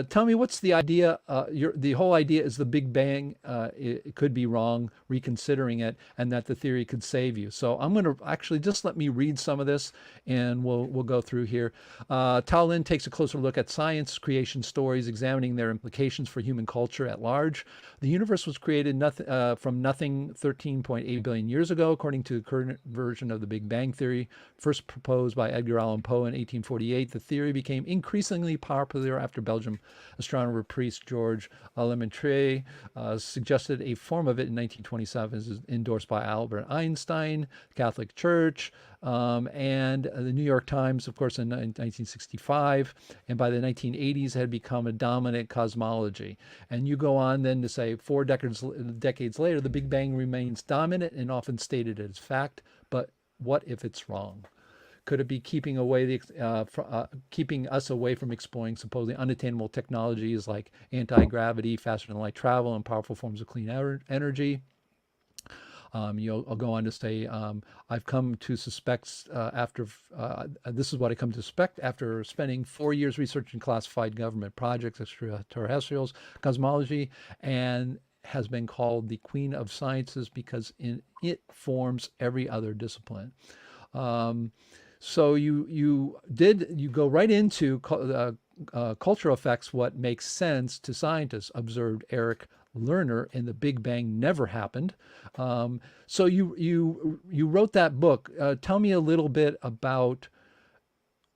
tell me what's the idea? The whole idea is the Big Bang. It could be wrong, reconsidering it, and that the theory could save you. So I'm going to actually just let me read some of this, and we'll go through here. Tao Lin takes a closer look at science creation stories, examining their implications for human culture at large. The universe was created from nothing 13.8 billion years ago, according to the current version of the Big Bang theory, first proposed by Edgar Allan Poe in 1848. The theory became increasingly popular after Belgian astronomer priest George Lemaitre suggested a form of it in 1927. This is endorsed by Albert Einstein, the Catholic Church, and the New York Times, of course, in 1965. And by the 1980s, had become a dominant cosmology. And you go on then to say 4 decades later, the Big Bang remains dominant and often stated as fact. But what if it's wrong? Could it be keeping us away from exploring supposedly unattainable technologies like anti-gravity, faster than light travel, and powerful forms of clean energy? I'll go on to say, I've come to suspect this is what I come to suspect after spending 4 years researching classified government projects, extraterrestrials, cosmology, and has been called the Queen of Sciences because it forms every other discipline. Um, so you go right into cultural effects. What makes sense to scientists, observed Eric Lerner, and the Big Bang never happened. So you wrote that book. Tell me a little bit about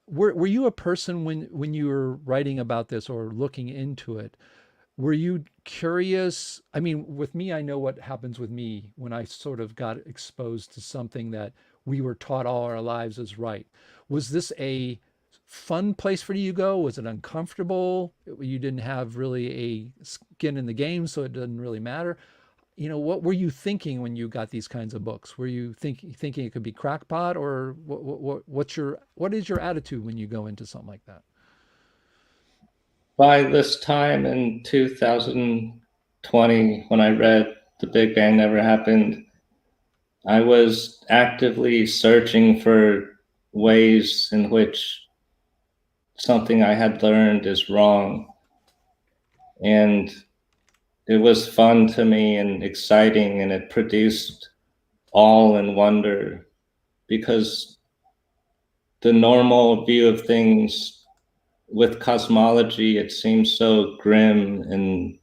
were you a person when you were writing about this or looking into it? Were you curious? I mean, with me, I know what happens with me when I sort of got exposed to something that we were taught all our lives is right. Was this a fun place for you to go? Was it uncomfortable? You didn't have really a skin in the game, so it doesn't really matter. What were you thinking when you got these kinds of books? Were you thinking it could be crackpot, or what is your attitude when you go into something like that? By this time in 2020, when I read The Big Bang Never Happened, I was actively searching for ways in which something I had learned is wrong. And it was fun to me and exciting, and it produced awe and wonder because the normal view of things with cosmology, it seems so grim and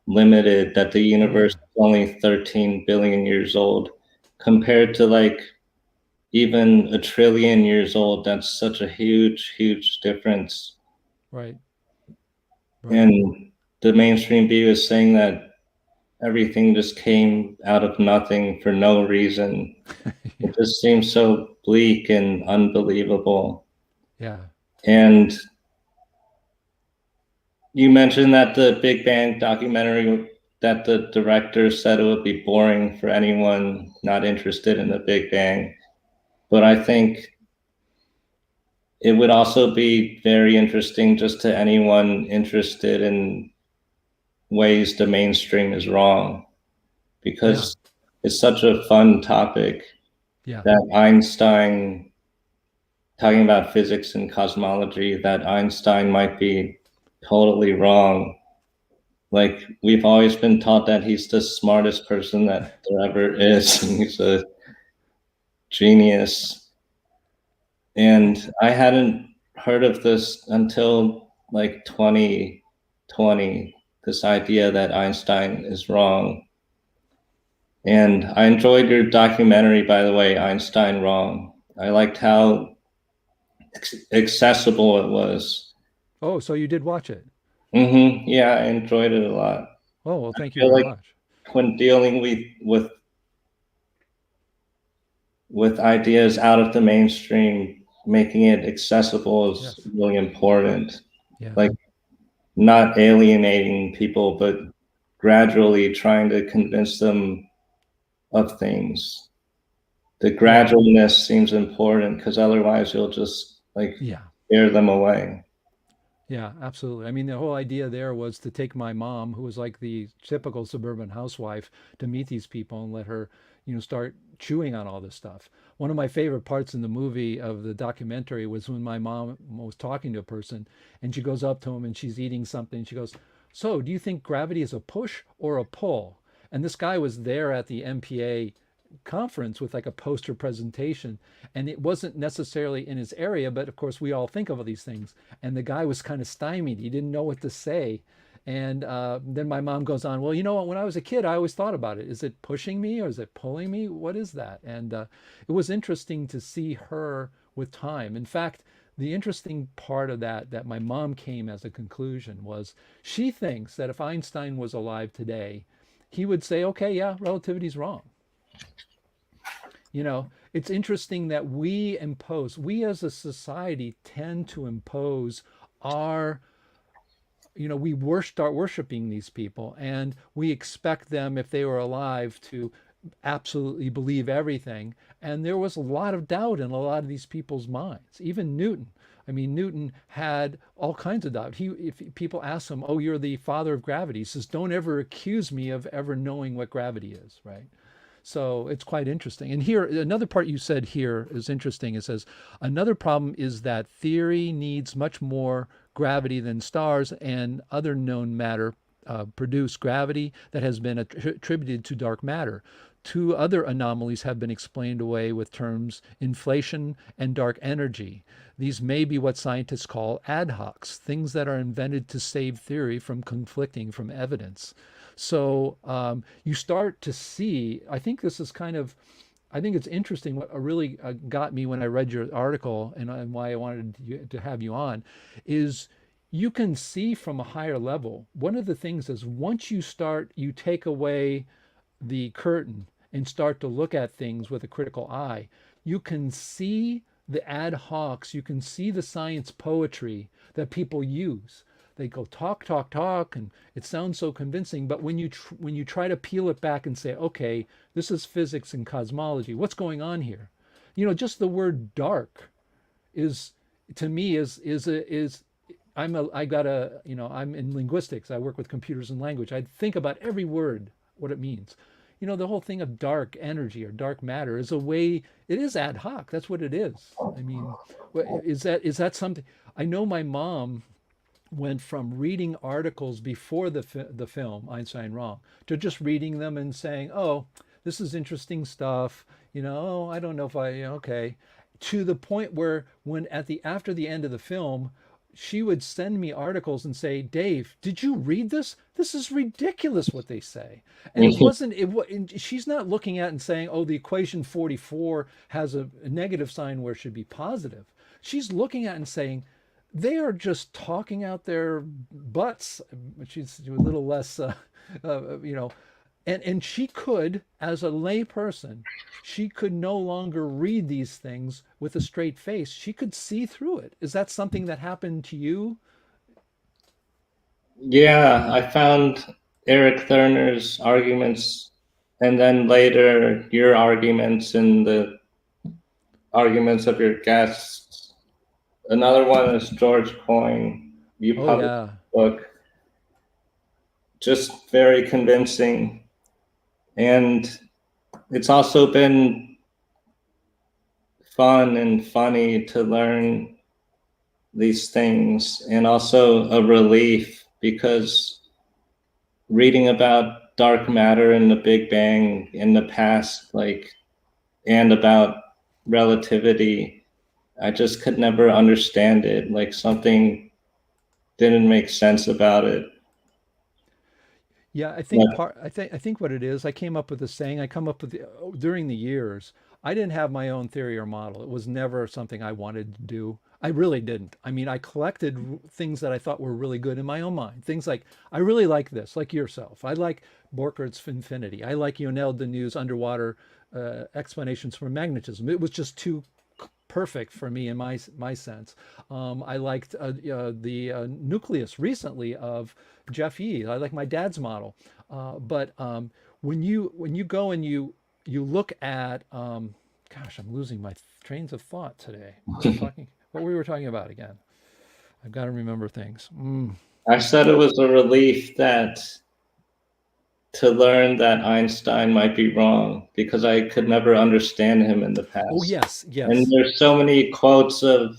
limited that the Oh universe yeah, is only 13 billion years old compared to like even a trillion years old. That's such a huge, huge difference. right, right. And the mainstream view is saying that everything just came out of nothing for no reason. Yeah, It just seems so bleak and unbelievable. yeah, And you mentioned that the Big Bang documentary, that the director said it would be boring for anyone not interested in the Big Bang. But I think it would also be very interesting just to anyone interested in ways the mainstream is wrong, yeah, because it's such a fun topic yeah, that Einstein, talking about physics and cosmology, that Einstein might be totally wrong. Like, we've always been taught that he's the smartest person that there ever is, and he's a genius. And I hadn't heard of this until like 2020, this idea that Einstein is wrong. And I enjoyed your documentary, by the way, Einstein Wrong. I liked how accessible it was. oh, so you did watch it. Yeah, I enjoyed it a lot. Oh well, thank I you feel very like much. when dealing with ideas out of the mainstream, making it accessible is Yes, really important. yes, Like, not alienating people, but gradually trying to convince them of things. The yeah, gradualness seems important because otherwise you'll just like yeah. scare them away. Yeah, absolutely. I mean, the whole idea there was to take my mom, who was like the typical suburban housewife, to meet these people and let her, start chewing on all this stuff. One of my favorite parts in the movie of the documentary was when my mom was talking to a person and she goes up to him and she's eating something. She goes, "So, do you think gravity is a push or a pull?" And this guy was there at the MPA conference with like a poster presentation, and it wasn't necessarily in his area, but of course we all think of all these things, and the guy was kind of stymied. He didn't know what to say. And then my mom goes on, "Well, you know what, when I was a kid I always thought about it, is it pushing me or is it pulling me, what is that?" And it was interesting to see her with time. In fact, the interesting part of that my mom came as a conclusion was she thinks that if Einstein was alive today, he would say, "Okay, yeah, relativity's wrong." It's interesting that we as a society tend to impose our, start worshiping these people, and we expect them, if they were alive, to absolutely believe everything. And there was a lot of doubt in a lot of these people's minds. Even Newton. I mean, Newton had all kinds of doubt. If people ask him, "Oh, you're the father of gravity," he says, "Don't ever accuse me of ever knowing what gravity is," right? So it's quite interesting. And here, another part you said here is interesting. It says, "Another problem is that theory needs much more gravity than stars and other known matter produce gravity that has been attributed to dark matter. Two other anomalies have been explained away with terms inflation and dark energy. These may be what scientists call ad hocs, things that are invented to save theory from conflicting from evidence." So you start to see, I think this is kind of, I think it's interesting. What really got me when I read your article, and why I wanted to have you on is you can see from a higher level. One of the things is once you take away the curtain and start to look at things with a critical eye, you can see the ad hocs, you can see the science poetry that people use. They go talk, talk, talk, and it sounds so convincing. But when you try to peel it back and say, "Okay, this is physics and cosmology. What's going on here?" Just the word "dark" is, to me, is I got a I'm in linguistics. I work with computers and language. I think about every word, what it means. The whole thing of dark energy or dark matter is a way. It is ad hoc. That's what it is. I mean, is that something? I know my mom went from reading articles before the film Einstein Wrong to just reading them and saying, "Oh, this is interesting stuff." "Oh, I don't know if I okay," to the point where when after the end of the film, she would send me articles and say, Dave, did you read this? This is ridiculous what they say. And it wasn't, she's not looking at and saying, oh, the equation 44 has a negative sign where it should be positive. She's looking at and saying, they are just talking out their butts. She's a little less, you know, and she could, as a lay person, she could no longer read these things with a straight face. She could see through it. Is that something that happened to you? Yeah, I found Eric Thurner's arguments and then later your arguments and the arguments of your guests. Another one is George Coyne. You Oh published yeah. a book, just very convincing. And it's also been fun and funny to learn these things, and also a relief because reading about dark matter and the Big Bang in the past, like, and about relativity, I just could never understand it. Like something didn't make sense about it. Yeah, I think But part I think what it is, I came up with a saying, I come up with during the years, I didn't have my own theory or model. It was never something I wanted to do. I really didn't. I mean, I collected things that I thought were really good in my own mind. Things like I really like this, like yourself. I like Borchert's Infinity. I like Yonel Deneu's underwater explanations for magnetism. It was just too perfect for me in my sense. I liked the nucleus recently of Jeff Yee. I like my dad's model. But when you go and you look at gosh, I'm losing my trains of thought today. What we were talking about again. I've got to remember things. I said it was a relief that to learn that Einstein might be wrong because I could never understand him in the Oh past. yes, And yes. there's so many quotes of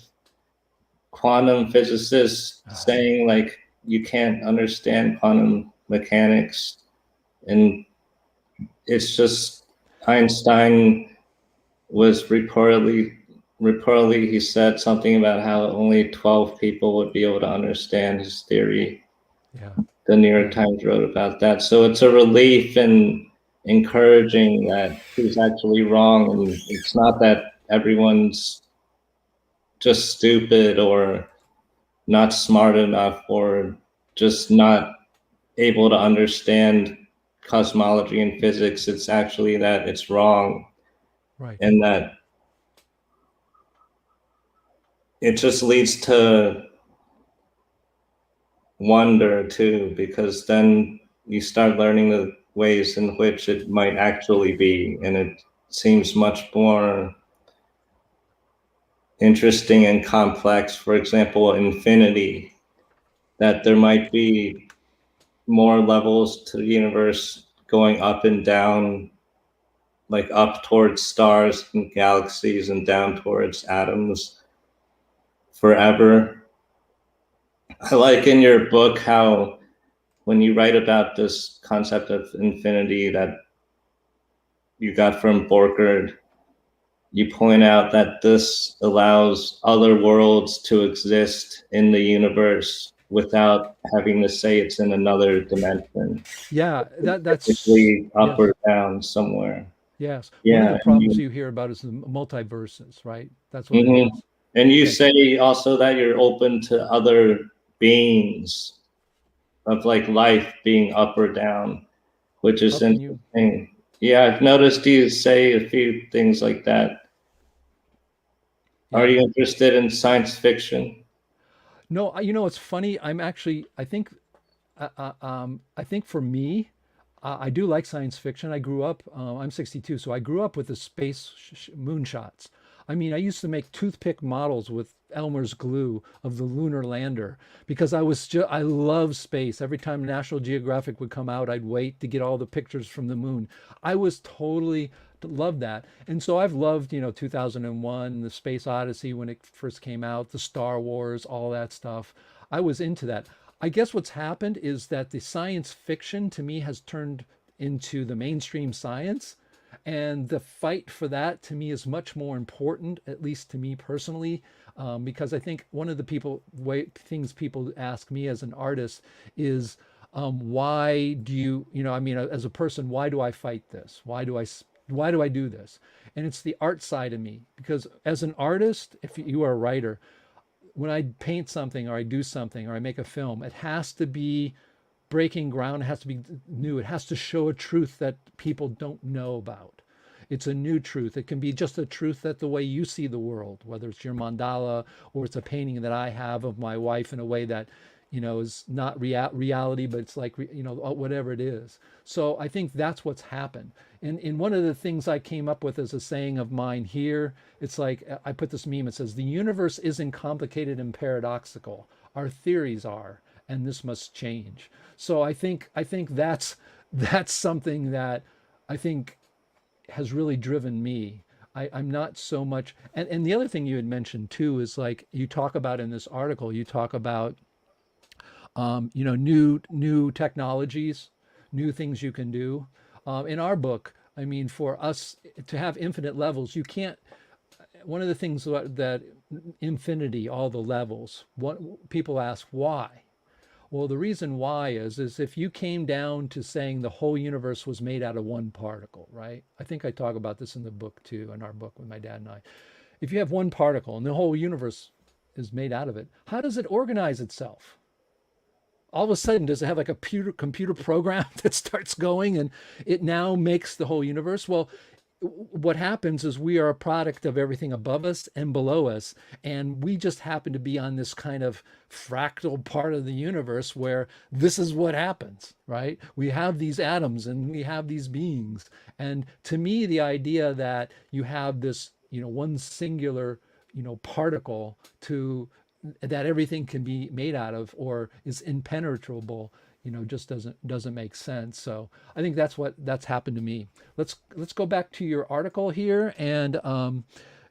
quantum physicists saying like you can't understand quantum mechanics, and it's just Einstein was reportedly he said something about how only 12 people would be able to understand his theory. Yeah, The New York yeah. Times wrote about that. So it's a relief and encouraging that he's actually wrong, and it's not that everyone's just stupid or not smart enough or just not able to understand cosmology and physics. It's actually that it's wrong, Right. and that it just leads to wonder too, because then you start learning the ways in which it might actually be, and it seems much more interesting and complex. For example, infinity, that there might be more levels to the universe going up and down, like up towards stars and galaxies and down towards atoms forever. I like in your book how when you write about this concept of infinity that you got from Borchert, you point out that this allows other worlds to exist in the universe without having to say it's in another dimension, Yeah, that's basically up yes. or down somewhere. Yes. One of Yeah, the problems you hear about is the multiverses, right? That's what it mhm. is. And you Okay. say also that you're open to other beings of like life being up or down, which is Up and you. interesting. Yeah, I've noticed you say a few things like that. Are Yeah. you interested in science fiction? No, you know, it's funny. I'm actually, I think for me, I do like science fiction. I grew up, I'm 62, so I grew up with the space moonshots. I mean, I used to make toothpick models with Elmer's glue of the lunar lander because I love space. Every time National Geographic would come out, I'd wait to get all the pictures from the moon. I was totally loved that. And so I've loved, 2001, the Space Odyssey when it first came out, the Star Wars, all that stuff. I was into that. I guess what's happened is that the science fiction to me has turned into the mainstream science. And the fight for that to me is much more important, at least to me personally, because I think one of the things people ask me as an artist is, why do you, I mean, as a person, why do I fight this? Why do I do this? And it's the art side of me, because as an artist, if you are a writer, when I paint something or I do something or I make a film, it has to be breaking ground. It has to be new. It has to show a truth that people don't know about. It's a new truth. It can be just a truth that the way you see the world, whether it's your mandala or it's a painting that I have of my wife in a way that, is not reality, but it's like, whatever it is. So I think that's what's happened. And one of the things I came up with as a saying of mine here, it's like, I put this meme, it says, the universe isn't complicated and paradoxical. Our theories are, and this must change. So I think that's something that I think has really driven me. I'm not so much, and the other thing you had mentioned too is, like, you talk about in this article, you talk about new technologies, new things you can do. In our book, I mean, for us to have infinite levels, you can't. One of the things that infinity, all the levels, what people ask why. Well, the reason why is if you came down to saying the whole universe was made out of one particle, right? I think I talk about this in the book too, in our book with my dad and I. If you have one particle and the whole universe is made out of it, how does it organize itself? All of a sudden, does it have like a computer program that starts going and it now makes the whole universe? Well, what happens is we are a product of everything above us and below us, and we just happen to be on this kind of fractal part of the universe where this is what happens, right? We have these atoms and we have these beings. And to me, the idea that you have this, one singular, particle that everything can be made out of or is impenetrable, just doesn't make sense. So I think that's happened to me. Let's go back to your article here, and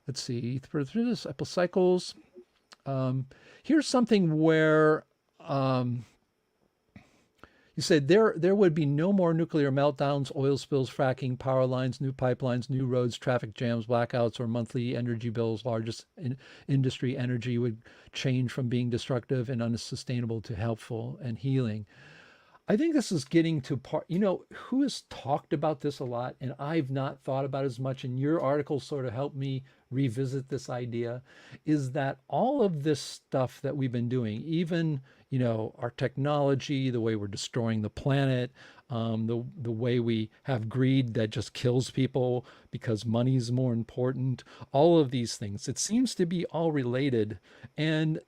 let's see, through this cycles. Here's something where you said there would be no more nuclear meltdowns, oil spills, fracking, power lines, new pipelines, new roads, traffic jams, blackouts, or monthly energy bills. Largest industry energy would change from being destructive and unsustainable to helpful and healing. I think this is getting to who has talked about this a lot, and I've not thought about as much, and your article sort of helped me revisit this idea, is that all of this stuff that we've been doing, even, our technology, the way we're destroying the planet, the way we have greed that just kills people because money is more important, all of these things, it seems to be all related. And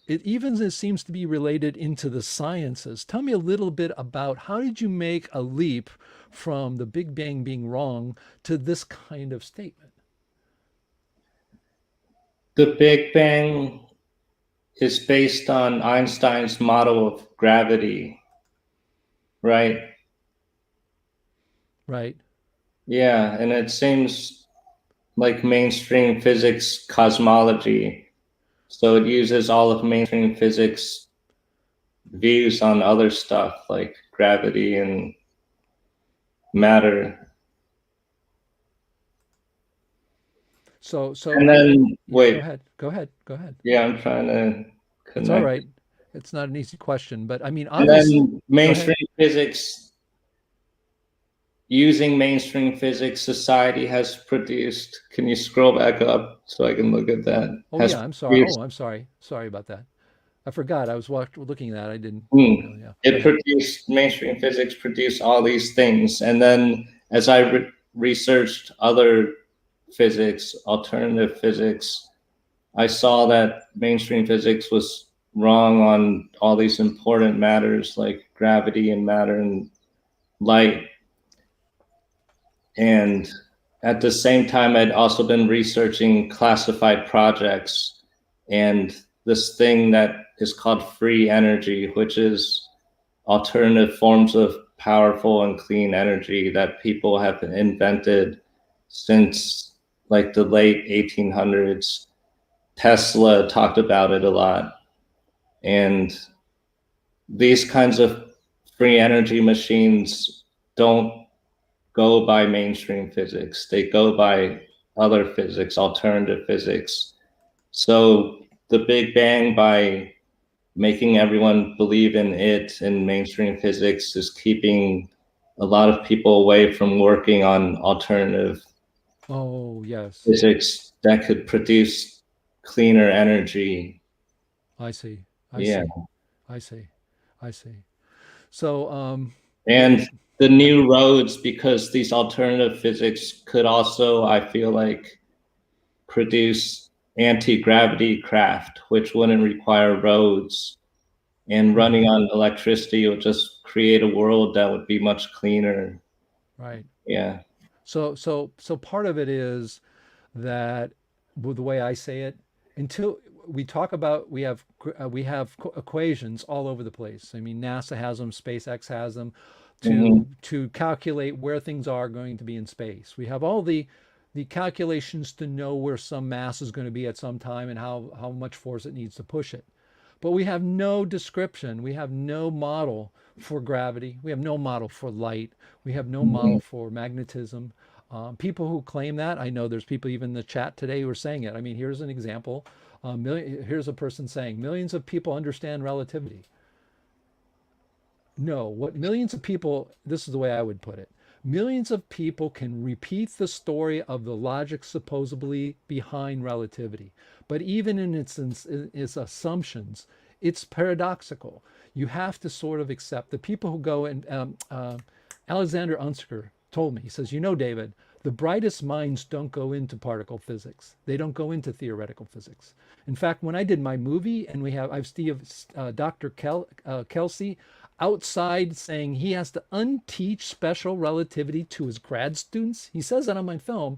it seems to be related into the sciences. Tell me a little bit about how did you make a leap from the Big Bang being wrong to this kind of statement? The Big Bang is based on Einstein's model of gravity, right? Right. Yeah, and it seems like mainstream physics cosmology. So it uses all of mainstream physics views on other stuff like gravity and matter. So and then wait. Go ahead. Yeah, I'm trying to connect. It's all right. It's not an easy question, but I mean, and then mainstream physics, using mainstream physics, society has produced. Can you scroll back up so I can look at that? Oh yeah, I'm sorry. I'm sorry. Sorry about that. I forgot. I was looking at that. I didn't. Yeah. It produced, mainstream physics produced all these things. And then as I researched other physics, alternative physics, I saw that mainstream physics was wrong on all these important matters like gravity and matter and light. And at the same time, I'd also been researching classified projects and this thing that is called free energy, which is alternative forms of powerful and clean energy that people have invented since like the late 1800s. Tesla talked about it a lot. And these kinds of free energy machines don't go by mainstream physics. They go by other physics, alternative physics. So the Big Bang, by making everyone believe in it in mainstream physics, is keeping a lot of people away from working on alternative Oh, yes. physics that could produce cleaner energy. I see. I Yeah. see. I see. I see. So, And the yeah. new roads, because these alternative physics could also, I feel like, produce anti-gravity craft, which wouldn't require roads. And running Mhm. on electricity would just create a world that would be much cleaner. Right. Yeah. So part of it is that, well, the way I say it, until we talk about, we have equations all over the place. I mean, NASA has them, SpaceX has them, Mm-hmm. to calculate where things are going to be in space. We have all the calculations to know where some mass is going to be at some time and how much force it needs to push it. But we have no description. We have no model for gravity. We have no model for light. We have no Mm-hmm. model for magnetism. People who claim that, I know there's people even in the chat today who are saying it. I mean, here's an example. Here's a person saying millions of people understand relativity. No, what millions of people, this is the way I would put it. Millions of people can repeat the story of the logic supposedly behind relativity. But even in its assumptions, it's paradoxical. You have to sort of accept the people who go and Alexander Unsker told me, he says, you know, David, the brightest minds don't go into particle physics. They don't go into theoretical physics. In fact, when I did my movie, and I've Dr. Kelsey outside saying he has to unteach special relativity to his grad students. He says that on my film.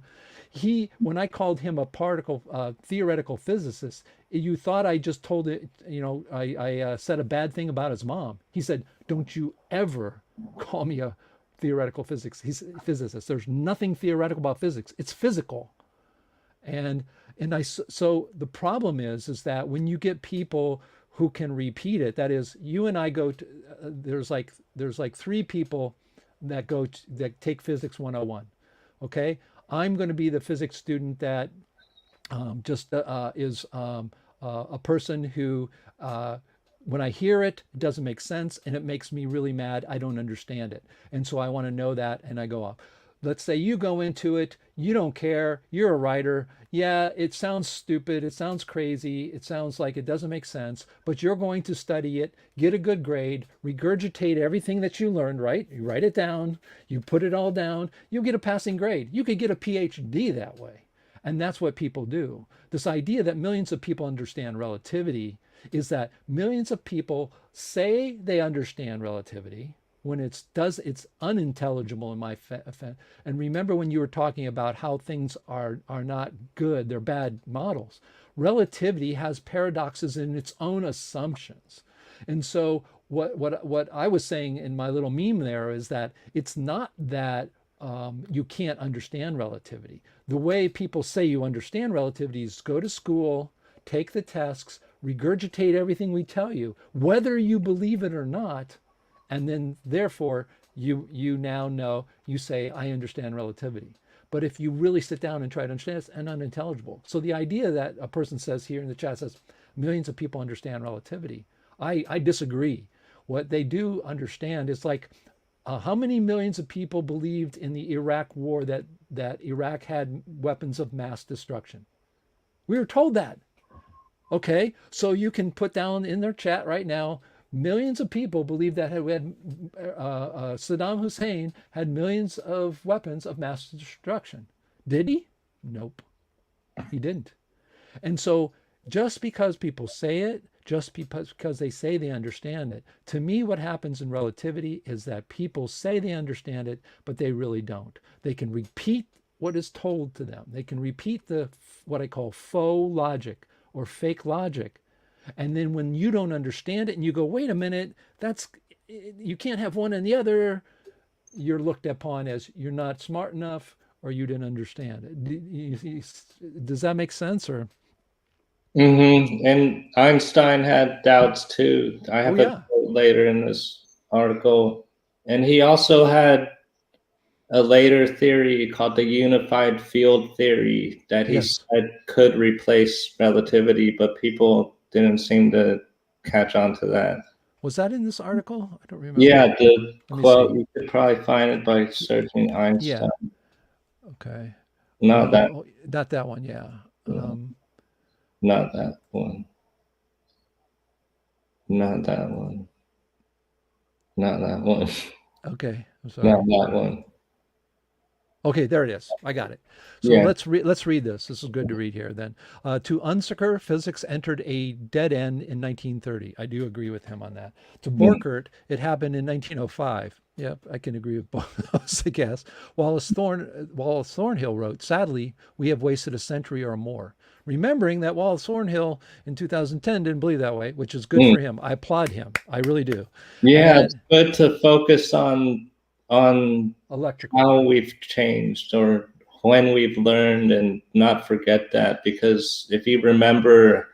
When I called him a particle theoretical physicist, you thought I just told it, I said a bad thing about his mom. He said, don't you ever call me a theoretical physicist. There's nothing theoretical about physics. It's physical. And so the problem is that when you get people who can repeat it, that is, you and I go to, there's like three people that take physics 101. Okay, I'm going to be the physics student that just is a person who, when I hear it, it doesn't make sense and it makes me really mad. I don't understand it. And so I want to know that and I go off. Let's say you go into it, you don't care, you're a writer. Yeah, it sounds stupid, it sounds crazy, it sounds like it doesn't make sense, but you're going to study it, get a good grade, regurgitate everything that you learned, right? You write it down, you put it all down, you'll get a passing grade. You could get a PhD that way. And that's what people do. This idea that millions of people understand relativity is that millions of people say they understand relativity when it's unintelligible in my and remember when you were talking about how things are not good, they're bad models. Relativity has paradoxes in its own assumptions. And so what I was saying in my little meme there is that it's not that you can't understand relativity. The way people say you understand relativity is go to school, take the tests, regurgitate everything we tell you, whether you believe it or not, and then therefore you now know, you say, I understand relativity. But if you really sit down and try to understand, it's unintelligible. So the idea that a person says here in the chat says millions of people understand relativity, I disagree. What they do understand is like, how many millions of people believed in the Iraq war that Iraq had weapons of mass destruction? We were told that. Okay, so you can put down in their chat right now, millions of people believe that Saddam Hussein had millions of weapons of mass destruction. Did he? Nope, he didn't. And so just because people say it, just because they say they understand it, to me, what happens in relativity is that people say they understand it, but they really don't. They can repeat what is told to them. They can repeat what I call faux logic or fake logic. And then when you don't understand it and you go, wait a minute, you can't have one and the other, you're looked upon as you're not smart enough or you didn't understand it. Does that make sense? Or Mm-hmm. And Einstein had doubts too. I oh have a yeah, quote later in this article. And he also had a later theory called the unified field theory that he Yes. said could replace relativity, but people didn't seem to catch on to that. Was that in this article? I don't remember. Yeah, the Let me quote, see. you could probably find it by searching Yeah. Einstein. Okay. Not that, Oh, not that one. Yeah. not that one. Not that one. Not that one. Okay. I'm Not sorry. that one. Okay, there it is. I got it. So Yeah. let's read this. This is good to read here. Then, to Unzicker, physics entered a dead end in 1930. I do agree with him on that. To Mm. Borkert, it happened in 1905. Yep, I can agree with both of those, I guess. Wallace Thornhill wrote, "Sadly, we have wasted a century or more." Remembering that Wallace Thornhill in 2010 didn't believe that way, which is good Mm. for him. I applaud him. I really do. And Yeah, it's then good to focus on electrical. how we've changed or when we've learned and not forget that, because if you remember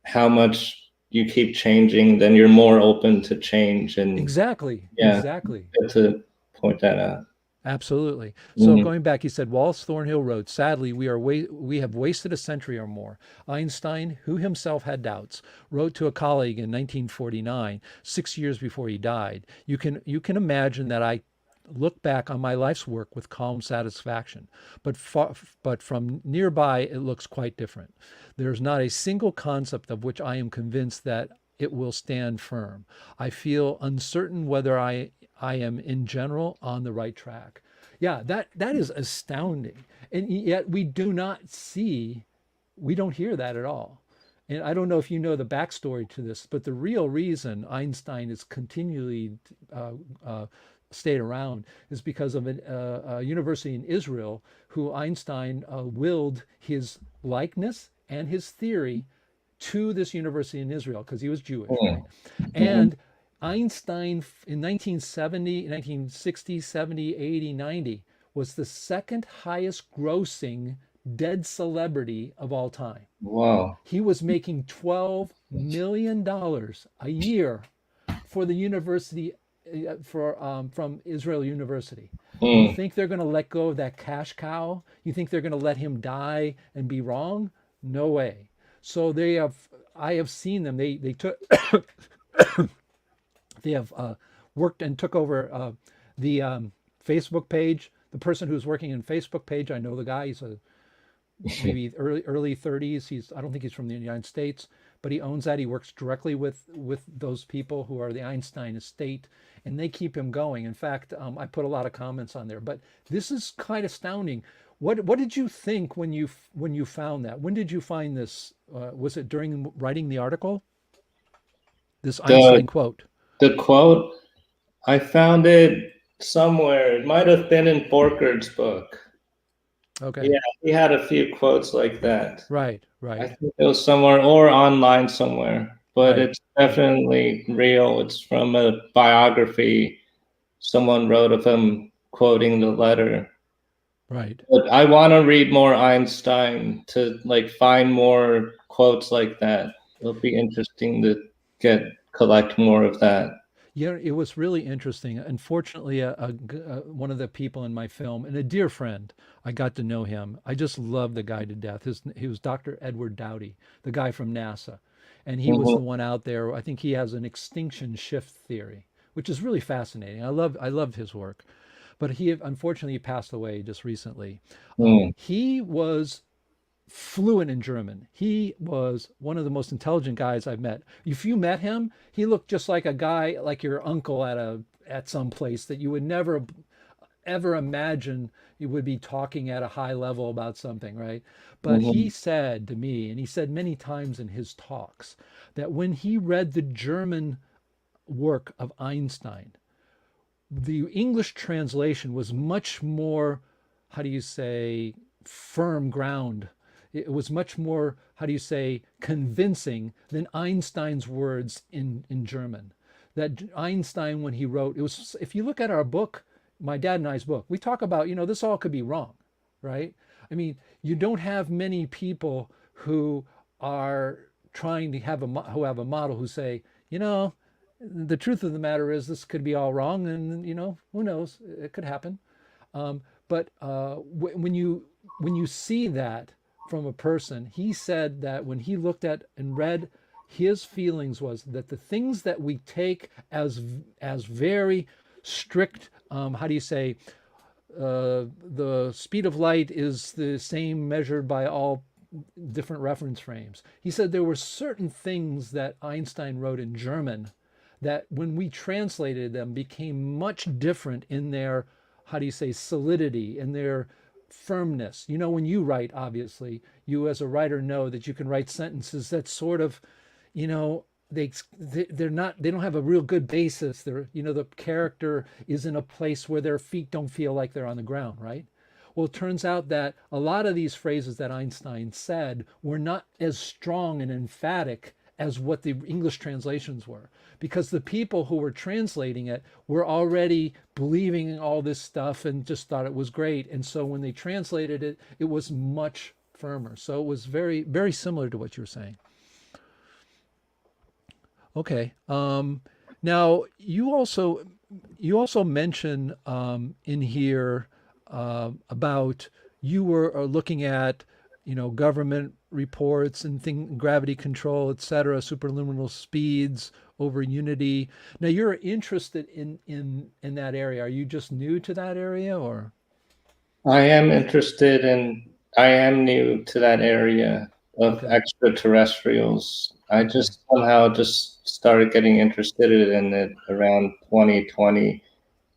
how much you keep changing, then you're more open to change. And Exactly. yeah, Exactly. good to point that out. Absolutely. So Mm. going back, he said, Wallace Thornhill wrote, "Sadly, we have wasted a century or more." Einstein, who himself had doubts, wrote to a colleague in 1949, 6 years before he died, you can imagine that I look back on my life's work with calm satisfaction, but from nearby it looks quite different. There's not a single concept of which I am convinced that it will stand firm. I feel uncertain whether I am in general on the right track. Yeah, that is astounding. And yet we don't hear that at all. And I don't know if you know the backstory to this, but the real reason Einstein is continually uh, uh, stayed around is because of a university in Israel who Einstein willed his likeness and his theory to this university in Israel because he was Jewish, right? Mm. Mhm. And Einstein in 1970, 1960, 70, 80, 90 was the second highest grossing dead celebrity of all time. Wow. He was making $12 million a year for the university from Israel University. You Mm. think they're going to let go of that cash cow? You think they're going to let him die and be wrong? No way. So they have. I have seen them. They took. They have worked and took over the Facebook page. The person who's working in Facebook page, I know the guy. He's a maybe early 30s. I don't think he's from the United States, but he owns that. He works directly with those people who are the Einstein estate, and they keep him going. In fact, I put a lot of comments on there. But this is quite astounding. What did you think when you found that? When did you find this? Was it during writing the article? This The Einstein quote. the quote, I found it somewhere. It might have been in Borkard's book. Okay. Yeah, he had a few quotes like that. Right. I Right. think it was somewhere or online somewhere, but Right. it's Right. definitely real. It's from a biography someone wrote of him quoting the letter. Right. But I want to read more Einstein to like find more quotes like that. It'll be interesting to collect more of that. Yeah, it was really interesting. Unfortunately, one of the people in my film and a dear friend, I got to know him. I just love the guy to death. He was Dr. Edward Dowdy, the guy from NASA. And he was Mhm. the one out there. I think he has an extinction shift theory, which is really fascinating. I love his work. But he unfortunately passed away just recently. Mm. He was fluent in German. He was one of the most intelligent guys I've met. If you met him, he looked just like a guy like your uncle at some place that you would never ever imagine you would be talking at a high level about something, right? But he Mhm. said to me, and he said many times in his talks, that when he read the German work of Einstein, the English translation was much more, how do you say, firm ground. It was much more, how do you say, convincing than Einstein's words in German. That Einstein, when he wrote, it was, if you look at our book, my dad and I's book, we talk about, this all could be wrong, right? I mean, you don't have many people who are trying to who have a model who say, the truth of the matter is this could be all wrong and who knows, it could happen. But when you see that from a person, he said that when he looked at and read, his feelings was that the things that we take as very strict, how do you say, the speed of light is the same measured by all different reference frames. He said there were certain things that Einstein wrote in German that when we translated them became much different in their, how do you say, solidity, in their firmness. You know, when you write, obviously, you as a writer know that you can write sentences that sort of, you know, they're not, they don't have a real good basis. They're, you know, the character is in a place where their feet don't feel like they're on the ground, right? Well, it turns out that a lot of these phrases that Einstein said were not as strong and emphatic as what the English translations were, because the people who were translating it were already believing in all this stuff and just thought it was great. And so when they translated it, it was much firmer. So it was very, very similar to what you were saying. Okay. Now you also mention in here about you were looking at, you know, government reports and gravity control, et cetera, superluminal speeds over unity. Now you're interested in that area. Are you just new to that area, or? I am interested in, I am new to that area of Okay. extraterrestrials. I Okay. just somehow just started getting interested in it around 2020.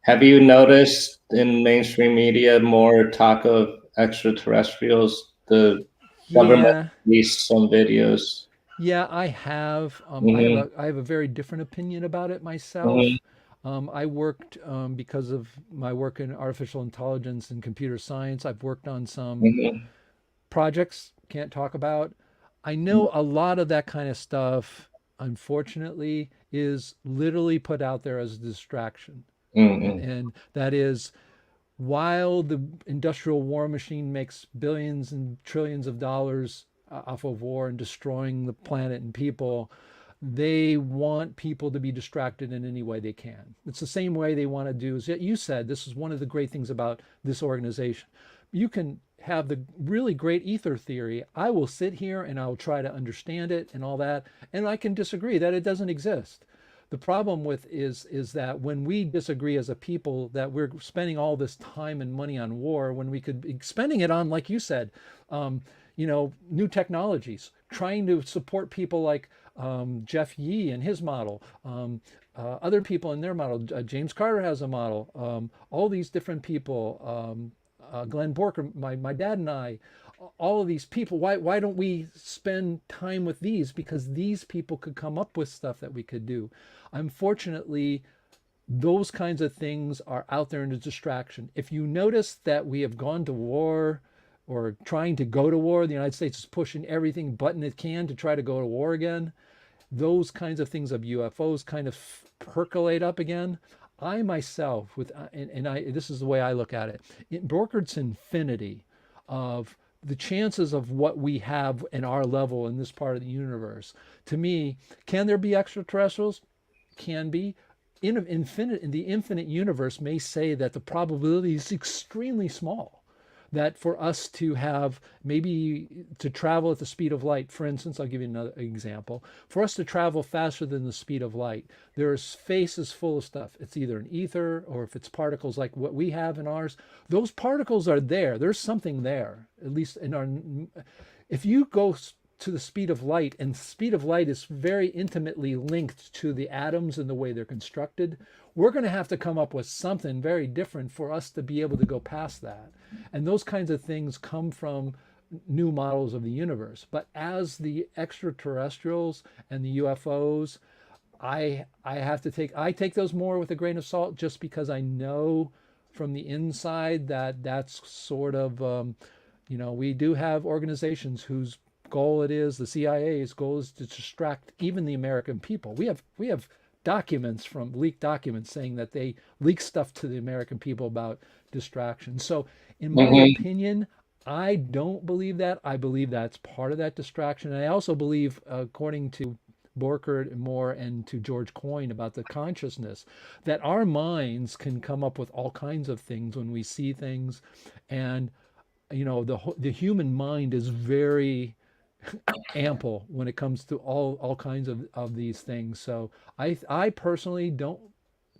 Have you noticed in mainstream media more talk of extraterrestrials? The government Yeah. released some videos. Yeah, I have. Hmm. I have a very different opinion about it Hmm. myself. I worked because of my work in artificial intelligence and computer science. I've worked on some Hmm. projects can't talk about. I know a lot of that kind of stuff, unfortunately, is literally put out there as a distraction, Hmm. and that is while the industrial war machine makes billions and trillions of dollars off of war and destroying the planet and people, they want people to be distracted in any way they can. It's the same way they want to do, as you said, this is one of the great things about this organization. You can have the really great ether theory. I will sit here and I'll try to understand it and all that, and I can disagree that it doesn't exist. The problem with is that when we disagree as a people, that we're spending all this time and money on war when we could be spending it on, like you said, um, you know, new technologies, trying to support people like Jeff Yee and his model, other people in their model. James Carter has a model. All these different people, Glenn Borker, my dad and I, all of these people. Why don't we spend time with these? Because these people could come up with stuff that we could do. Unfortunately, those kinds of things are out there in a distraction. If you notice that we have gone to war or trying to go to war, the United States is pushing everything button it can to try to go to war again. Those kinds of things of UFOs kind of percolate up again. I myself, with and I, this is the way I look at it. In Borkert's infinity of the chances of what we have in our level in this part of the universe. To me, can there be extraterrestrials? Can be. In the infinite universe may say that the probability is extremely small, that for us to have maybe to travel at the speed of light, for instance, I'll give you another example. For us to travel faster than the speed of light, there's spaces full of stuff. It's either an ether or if it's particles like what we have in ours, those particles are there. There's something there, at least in our. If you go to the speed of light, and the speed of light is very intimately linked to the atoms and the way they're constructed, we're going to have to come up with something very different for us to be able to go past that. And those kinds of things come from new models of the universe. But as the extraterrestrials and the UFOs, I have to take those more with a grain of salt, just because I know from the inside that that's sort of you know, we do have organizations whose goal it is, the CIA's goal is to distract even the American people. We have documents, from leaked documents, saying that they leak stuff to the American people about distraction. So in my Hmm. opinion, I don't believe that. I believe that's part of that distraction. And I also believe, according to Borkert and more, and to George Coyne about the consciousness, that our minds can come up with all kinds of things when we see things. And the human mind is very ample when it comes to all kinds of these things. So I personally don't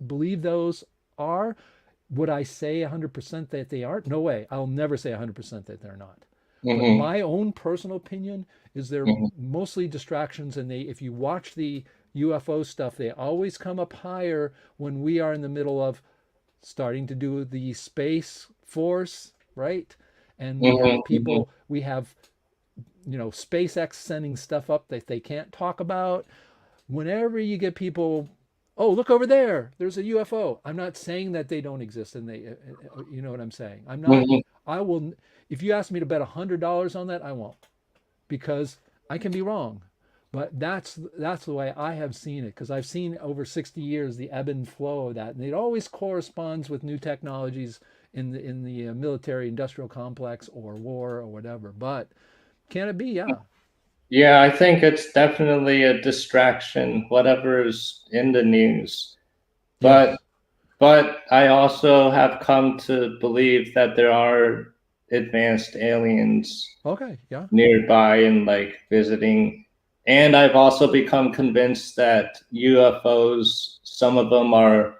believe those are. Would I say 100% that they aren't? No way. I'll never say 100% that they're not. But Hmm. my own personal opinion is they're Hmm. mostly distractions, and if you watch the UFO stuff, they always come up higher when we are in the middle of starting to do the space force, right? And we Hmm. have Hmm. people, we have SpaceX sending stuff up that they can't talk about. Whenever you get people, oh, look over there, there's a UFO. I'm not saying that they don't exist, and you know what I'm saying. I'm not. Hmm. I will. If you ask me to bet $100 on that, I won't, because I can be wrong. But that's the way I have seen it, because I've seen over 60 years the ebb and flow of that, and it always corresponds with new technologies in the military industrial complex or war or whatever. But can it be? Yeah. Yeah, I think it's definitely a distraction, whatever's in the news. But Yes. but I also have come to believe that there are advanced aliens Okay. Yeah. nearby and like visiting. And I've also become convinced that UFOs, some of them are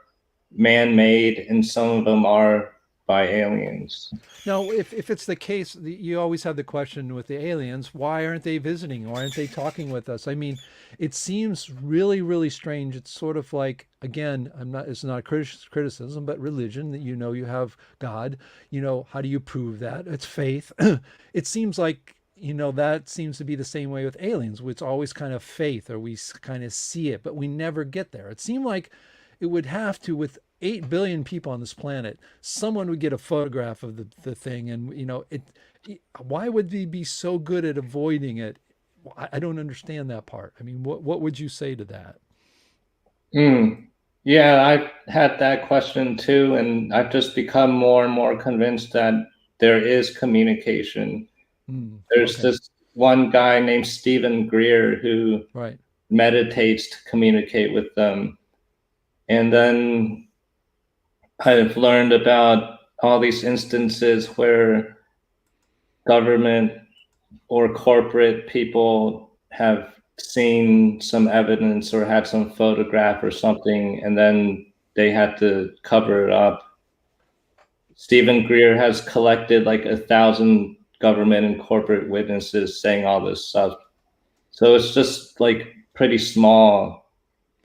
man-made and some of them are by aliens. Now, if it's the case, you always have the question with the aliens, why aren't they visiting? Why aren't they talking with us? I mean, it seems really, really strange. It's sort of like, again, it's not criticism, but religion, that you have God. How do you prove that? It's faith. It seems like, that seems to be the same way with aliens. It's always kind of faith, or we kind of see it, but we never get there. It seemed like it would have to, with 8 billion people on this planet, someone would get a photograph of the thing. And why would they be so good at avoiding it? I don't understand that part. I mean, what would you say to that? Mm. Yeah, I've had that question too, and I've just become more and more convinced that there is communication. There's Okay. this one guy named Stephen Greer who Right. meditates to communicate with them. And then I've learned about all these instances where government or corporate people have seen some evidence or had some photograph or something, and then they had to cover it up. Stephen Greer has collected like 1,000 government and corporate witnesses saying all this stuff. So it's just like pretty small.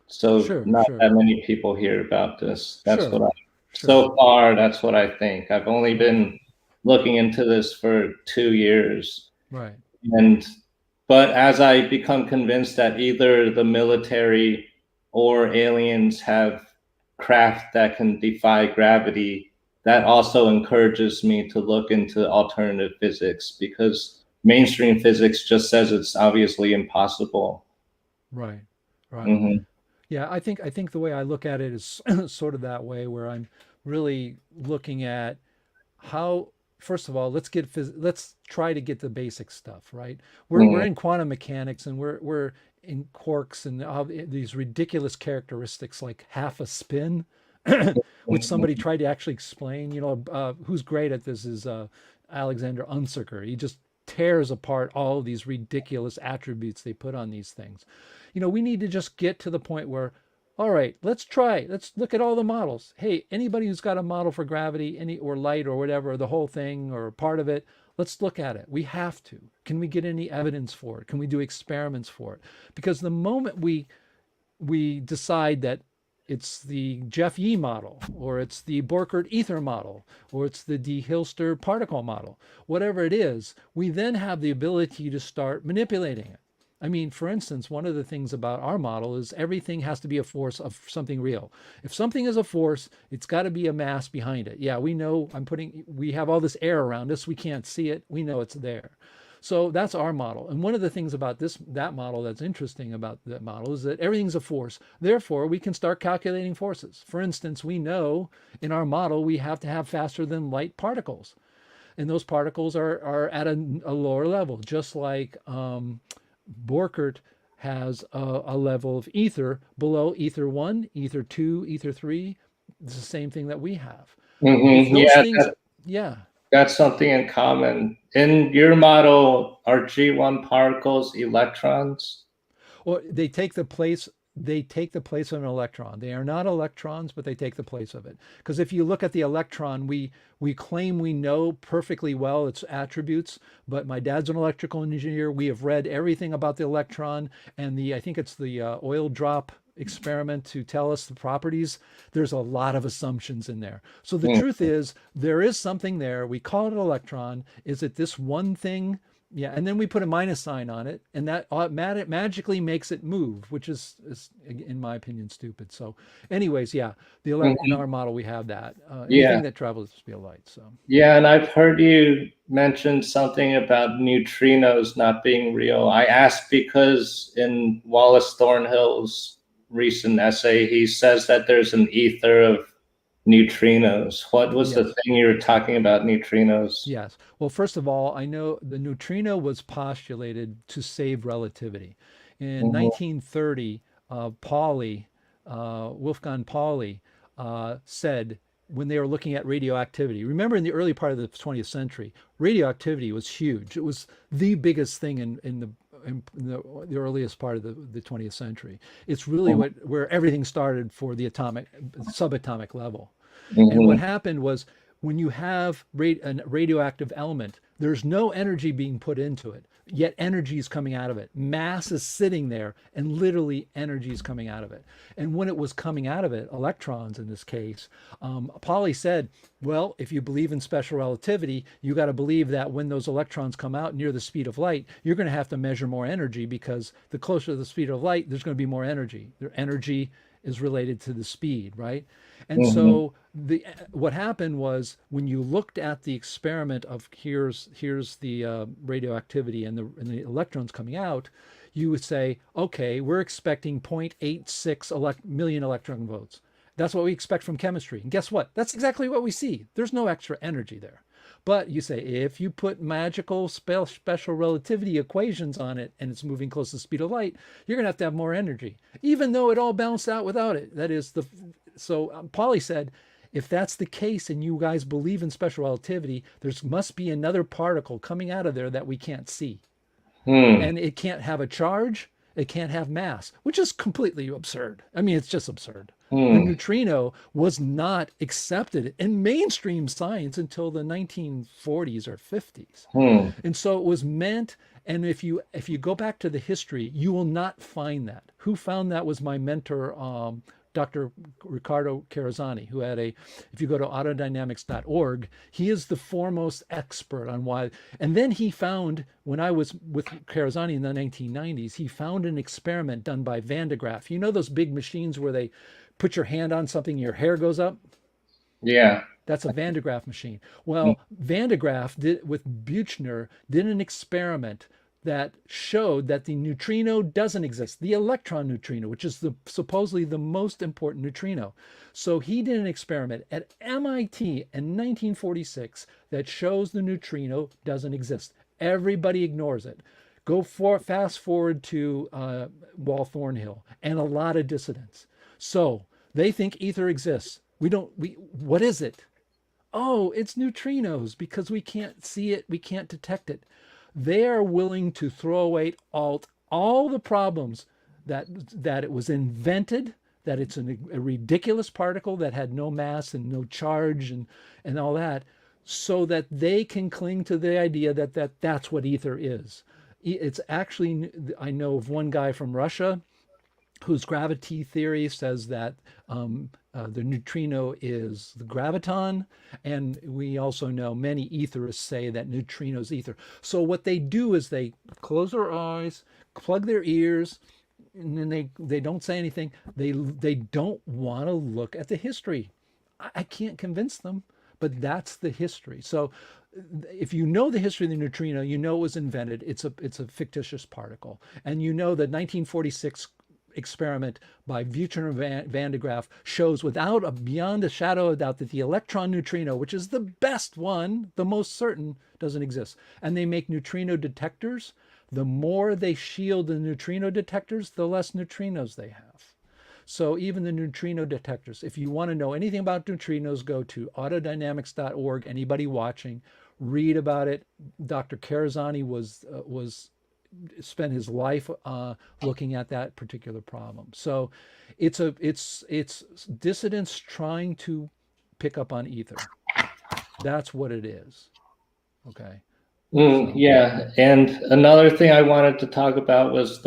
So Sure. not Sure. that many people hear about this. Sure. Sure. So far, that's what I think. I've only Okay. been looking into this for 2 years. Right. And but as I become convinced that either the military or aliens have craft that can defy gravity, that also encourages me to look into alternative physics, because mainstream physics just says it's obviously impossible. Right. Right. Hmm. Yeah, I think the way I look at it is sort of that way, where I'm really looking at how, first of all, let's try to get the basic stuff right. We're Hmm. in quantum mechanics, and we're in quarks and all these ridiculous characteristics like half a spin, which somebody tried to actually explain. Who's great at this is Alexander Unziker. He just tears apart all of these ridiculous attributes they put on these things. We need to just get to the point where, all right, let's look at all the models. Hey, anybody who's got a model for gravity, or light or whatever, the whole thing or part of it, let's look at it. We have to. Can we get any evidence for it? Can we do experiments for it? Because the moment we decide that it's the Jeff Yee model, or it's the Borkert ether model, or it's the D. Hilster particle model, whatever it is, we then have the ability to start manipulating it. I mean, for instance, one of the things about our model is everything has to be a force of something real. If something is a force, it's got to be a mass behind it. Yeah, we know we have all this air around us. We can't see it. We know it's there. So that's our model. And one of the things about that model that's interesting about that model is that everything's a force. Therefore, we can start calculating forces. For instance, we know in our model we have to have faster than light particles. And those particles are at a lower level, just like Borkert has a level of ether below ether 1, ether 2, ether 3. It's the same thing that we have. If those Yeah, things, yeah. that's something in common. In your model, are G1 particles electrons? Or they take the place of an electron. They are not electrons, but they take the place of it. Because if you look at the electron, we claim we know perfectly well its attributes, but my dad's an electrical engineer. We have read everything about the electron and I think it's the oil drop experiment to tell us the properties. There's a lot of assumptions in there. So the Hmm. truth is, there is something there. We call it an electron. Is it this one thing? Yeah, and then we put a minus sign on it, and that magically makes it move, which is, in my opinion, stupid. So, anyways, yeah, in Mhm. our model we have that. Anything Yeah, that travels at the speed of light. So, yeah, and I've heard you mention something about neutrinos not being real. I asked because in Wallace Thornhill's recent essay, he says that there's an ether of neutrinos. What was the yes, thing you were talking about neutrinos? yes. Well, first of all, I know the neutrino was postulated to save relativity. In Mhm. 1930, Pauli, Wolfgang Pauli, said when they were looking at radioactivity. Remember, in the early part of the 20th century, radioactivity was huge. It was the biggest thing in the earliest part of the 20th century. It's really where everything started for the subatomic level. And what Mhm. happened was when you have a radioactive element, there's no energy being put into it, yet energy is coming out of it. Mass is sitting there, and literally energy is coming out of it. And when it was coming out of it, electrons in this case, Pauli said, well, if you believe in special relativity, you got to believe that when those electrons come out near the speed of light, you're going to have to measure more energy because the closer to the speed of light, there's going to be more energy. Their energy is related to the speed, right? And Mhm. so what happened was when you looked at the experiment of here's the radioactivity and the electrons coming out, you would say, okay, we're expecting 0.86 million electron volts. That's what we expect from chemistry. And guess what? That's exactly what we see. There's no extra energy there. But you say if you put magical special relativity equations on it and it's moving close to the speed of light, you're going to have more energy, even though it all balanced out without it. That is the so Pauli said, if that's the case and you guys believe in special relativity, there must be another particle coming out of there that we can't see. Hmm. And it can't have a charge, it can't have mass, which is completely absurd. I mean, it's just absurd. The Hmm. neutrino was not accepted in mainstream science until the 1940s or 50s. Hmm. And so it was meant, and if you go back to the history, you will not find that. Who found that was my mentor, Dr. Ricardo Carozani, who had if you go to autodynamics.org, he is the foremost expert on why. And then he found, when I was with Carozani in the 1990s, he found an experiment done by Van de Graaff. You know those big machines where they put your hand on something, your hair goes up? Yeah. That's a Van de Graaff machine. Well, Van de Graaff did with Buchner did an experiment that showed that the neutrino doesn't exist, the electron neutrino, which is supposedly the most important neutrino. So he did an experiment at MIT in 1946 that shows the neutrino doesn't exist. Everybody ignores it. Fast forward to Wall Thornhill and a lot of dissidents. So they think ether exists. What is it? Oh, it's neutrinos because we can't see it, we can't detect it. They are willing to throw away all the problems that it was invented, that it's a ridiculous particle that had no mass and no charge and all that, so that they can cling to the idea that's what ether is. It's actually, I know of one guy from Russia whose gravity theory says that the neutrino is the graviton. And we also know many etherists say that neutrinos ether. So what they do is they close their eyes, plug their ears, and then they don't say anything. They don't want to look at the history. I can't convince them, but that's the history. So if you know the history of the neutrino, you know it was invented. It's a fictitious particle, and you know that 1946 experiment by Buchner and Van de Graaff shows beyond a shadow of doubt that the electron neutrino, which is the best one, the most certain, doesn't exist. And they make neutrino detectors. The more they shield the neutrino detectors, the less neutrinos they have. So even the neutrino detectors, if you want to know anything about neutrinos, go to autodynamics.org. Anybody watching, read about it. Dr. Karazani was spent his life looking at that particular problem. So it's dissidents trying to pick up on ether. That's what it is. Okay. Yeah, and another thing I wanted to talk about was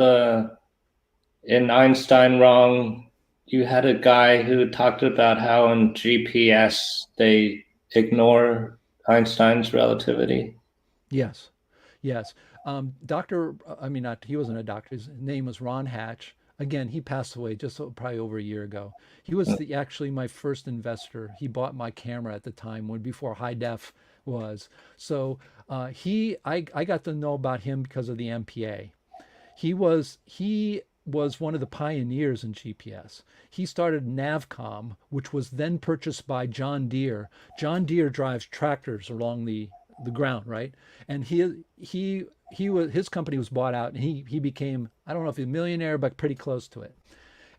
in Einstein Wrong, you had a guy who talked about how in GPS they ignore Einstein's relativity. Yes. Yes. He wasn't a doctor. His name was Ron Hatch. Again, he passed away just probably over a year ago. He was actually my first investor. He bought my camera at the time before high def was. So I got to know about him because of the MPA. He was one of the pioneers in GPS. He started Navcom, which was then purchased by John Deere. John Deere drives tractors along the ground, right? And his company was bought out, and he became, I don't know if he's a millionaire, but pretty close to it.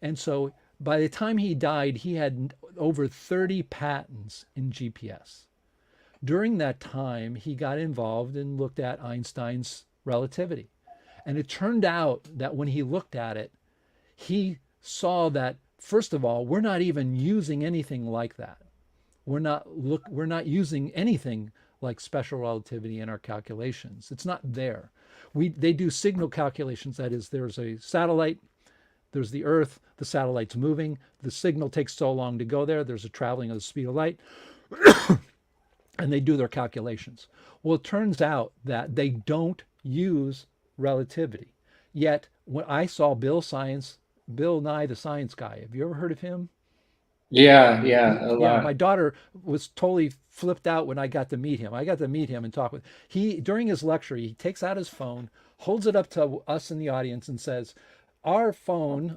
And so by the time he died, he had over 30 patents in GPS. During that time, he got involved and looked at Einstein's relativity. And it turned out that when he looked at it, he saw that, first of all, we're not even using anything like that. We're not using anything like special relativity in our calculations. It's not there. They do signal calculations. That is, there's a satellite, there's the Earth, the satellite's moving, the signal takes so long to go there, there's a traveling of the speed of light, and they do their calculations. Well, it turns out that they don't use relativity. Yet, when I saw Bill Nye the Science Guy, have you ever heard of him? Yeah, a Yeah, lot. my daughter was totally flipped out when I got to meet him. I got to meet him and talk with during his lecture, he takes out his phone, holds it up to us in the audience and says, our phone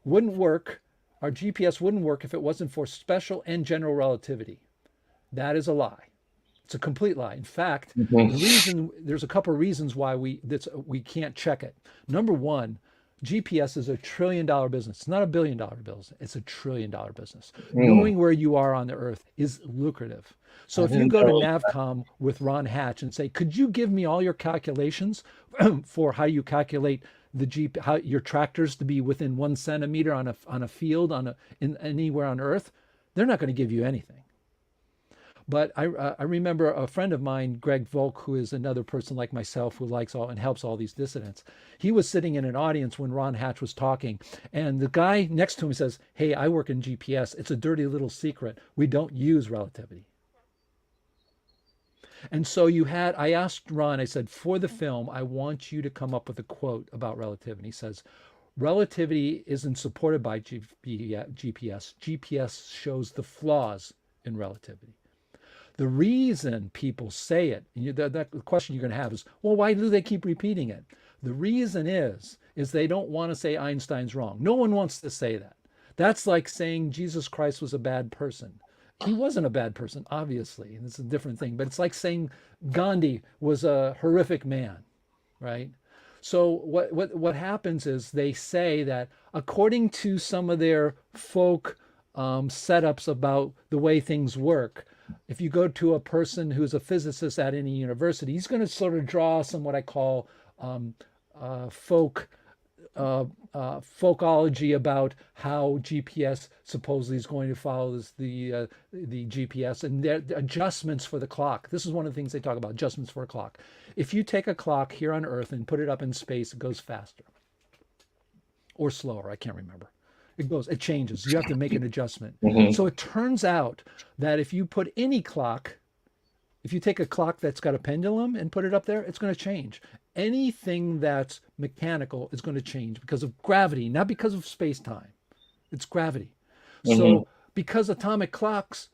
wouldn't work, our GPS wouldn't work if it wasn't for special and general relativity. That is a lie. It's a complete lie. In fact, there's a couple of reasons why we can't check it. Number one, GPS is $1 trillion business. It's not $1 billion business. It's $1 trillion business. Knowing where you are on the earth is lucrative. So if you go to Navcom with Ron Hatch and say, could you give me all your calculations for how you calculate how your tractors to be within 1 centimeter on a field in anywhere on earth, they're not going to give you anything. But I remember a friend of mine, Greg Volk, who is another person like myself who likes all and helps all these dissidents. He was sitting in an audience when Ron Hatch was talking, and the guy next to him says, "Hey, I work in GPS. It's a dirty little secret. We don't use relativity." And so I asked Ron, I said, for the film, I want you to come up with a quote about relativity. He says, relativity isn't supported by GPS. GPS shows the flaws in relativity. The reason people say it, and that question you're going to have is, well, why do they keep repeating it? The reason is they don't want to say Einstein's wrong. No one wants to say that. That's like saying Jesus Christ was a bad person. He wasn't a bad person, obviously, and it's a different thing. But it's like saying Gandhi was a horrific man, right? So what happens is they say that according to some of their folk setups about the way things work, if you go to a person who's a physicist at any university, he's going to sort of draw some what I call folkology about how GPS supposedly is going to follow the GPS and their adjustments for the clock. This is one of the things they talk about, adjustments for a clock. If you take a clock here on Earth and put it up in space, it goes faster or slower. I can't remember. It changes. You have to make an adjustment. So it turns out that if you put any clock, if you take a clock that's got a pendulum and put it up there, it's going to change. Anything that's mechanical is going to change because of gravity, not because of space-time. It's gravity. So because atomic clocks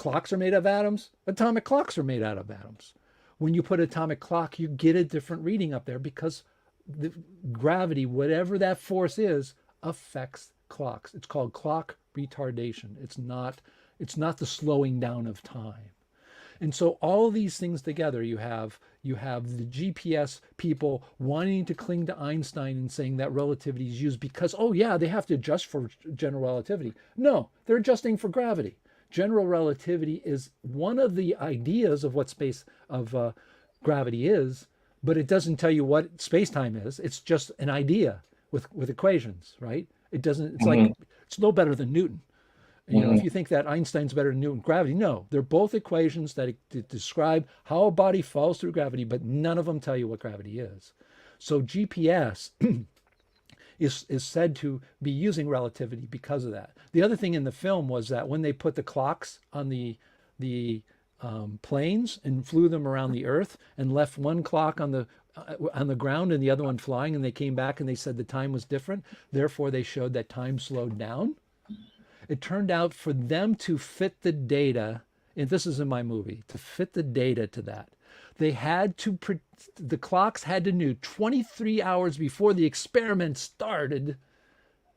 are made of atoms, atomic clocks are made out of atoms. When you put atomic clock, you get a different reading up there because the gravity, whatever that force is, affects clocks. It's called clock retardation. It's not the slowing down of time. And so all these things together, you have the GPS people wanting to cling to Einstein and saying that relativity is used because, oh yeah, they have to adjust for general relativity. No, they're adjusting for gravity. General relativity is one of the ideas of what gravity is, but it doesn't tell you what space-time is. It's just an idea with equations, right? It doesn't. It's like it's no better than Newton. If you think that Einstein's better than Newton gravity, no, they're both equations that describe how a body falls through gravity, but none of them tell you what gravity is. So GPS is said to be using relativity because of that. The other thing in the film was that when they put the clocks on the planes and flew them around the Earth and left one clock on the ground and the other one flying, and they came back and they said the time was different. Therefore, they showed that time slowed down. It turned out for them to fit the data, and this is in my movie, to fit the data to that, the clocks had to know 23 hours before the experiment started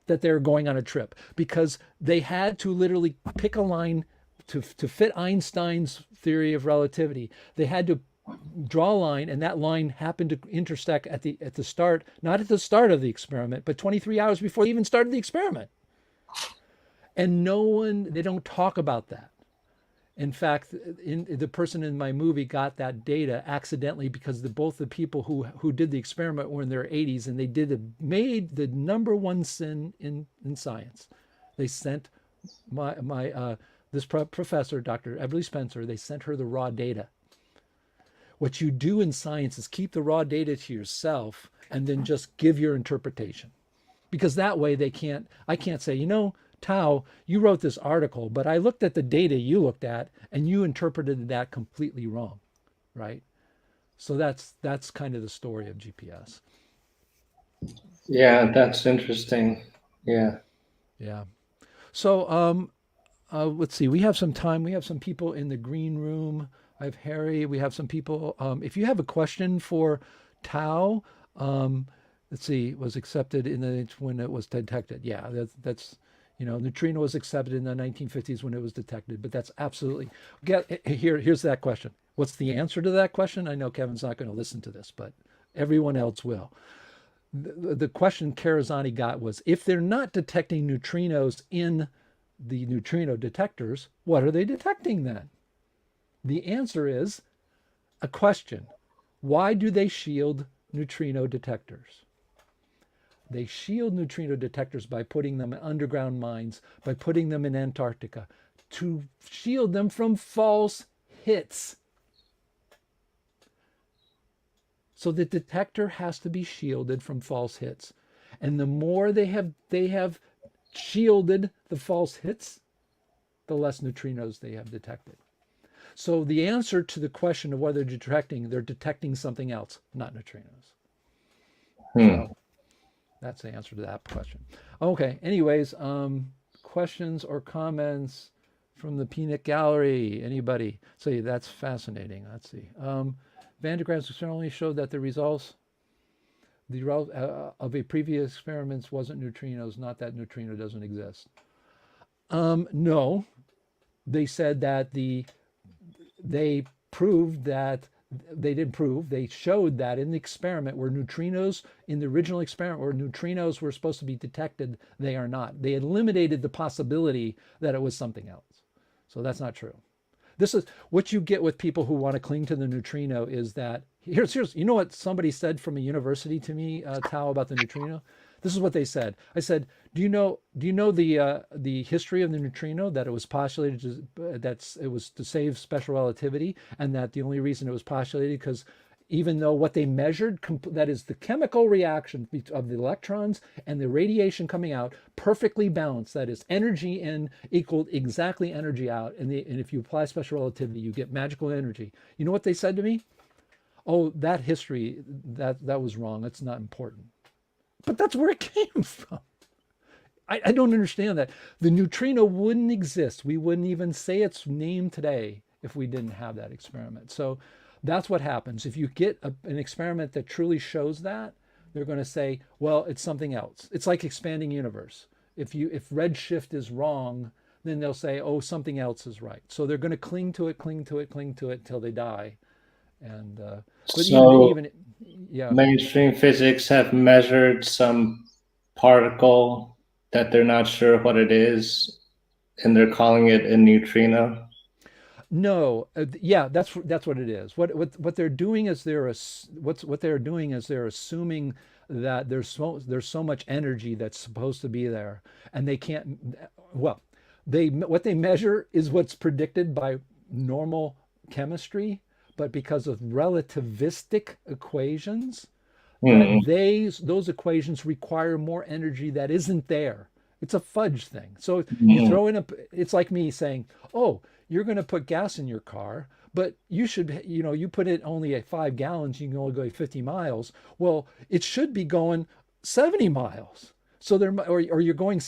that they were going on a trip, because they had to literally pick a line to fit Einstein's theory of relativity. They had to draw a line, and that line happened to intersect at the start, not at the start of the experiment, but 23 hours before they even started the experiment. And they don't talk about that. In fact, the person in my movie got that data accidentally because both the people who did the experiment were in their 80s, and they made the number one sin in science. They sent this professor, Dr. Everly Spencer, they sent her the raw data. What you do in science is keep the raw data to yourself and then just give your interpretation. Because that way I can't say, Tao, you wrote this article, but I looked at the data you looked at and you interpreted that completely wrong, right? So that's kind of the story of GPS. Yeah, that's interesting. Yeah. Yeah. So let's see. We have some time. We have some people in the green room. I have Harry. We have some people. If you have a question for Tao, let's see, was accepted when it was detected. Yeah, that's. Neutrino was accepted in the 1950s when it was detected, but that's absolutely. Here's that question. What's the answer to that question? I know Kevin's not going to listen to this, but everyone else will. The question Karazani got was, if they're not detecting neutrinos in the neutrino detectors, what are they detecting then? The answer is a question. Why do they shield neutrino detectors? They shield neutrino detectors by putting them in underground mines, by putting them in Antarctica, to shield them from false hits. So the detector has to be shielded from false hits. And the more they have shielded the false hits, the less neutrinos they have detected. So the answer to the question of whether they're detecting something else, not neutrinos. So that's the answer to that question. Okay, anyways, questions or comments from the peanut gallery? Anybody? Say, that's fascinating. Let's see. Van de Graaff's experiment showed that the results of a previous experiments wasn't neutrinos, not that neutrino doesn't exist. No, they said that they proved that they didn't prove, they showed that in the experiment where neutrinos, in the original experiment where neutrinos were supposed to be detected, they are not. They eliminated the possibility that it was something else. So that's not true. This is what you get with people who want to cling to the neutrino is that, here's what somebody said from a university to me, Tao, about the neutrino? This is what they said. I said, do you know the history of the neutrino, that it was postulated it was to save special relativity, and that the only reason it was postulated because even though what they measured, that is the chemical reaction of the electrons and the radiation coming out, perfectly balanced, that is energy in equaled exactly energy out, and if you apply special relativity, you get magical energy. You know what they said to me? Oh, that history, that was wrong. It's not important. But that's where it came from. I don't understand that. The neutrino wouldn't exist. We wouldn't even say its name today if we didn't have that experiment. So that's what happens. If you get an experiment that truly shows that, they're going to say, well, it's something else. It's like expanding universe. If redshift is wrong, then they'll say, oh, something else is right. So they're going to cling to it, cling to it, cling to it till they die. And but So even yeah. mainstream physics have measured some particle that they're not sure what it is, and they're calling it a neutrino. No, yeah, that's what it is. What they're doing is what they're doing is they're assuming that there's so much energy that's supposed to be there, and they can't. Well, they what they measure is what's predicted by normal chemistry, but because of relativistic equations, Hmm. those equations require more energy that isn't there. It's a fudge thing. So you Hmm. throw in a, it's like me saying, oh, you're going to put gas in your car, but you should, you put it only at 5 gallons, you can only go 50 miles. Well, it should be going 70 miles. So or you're going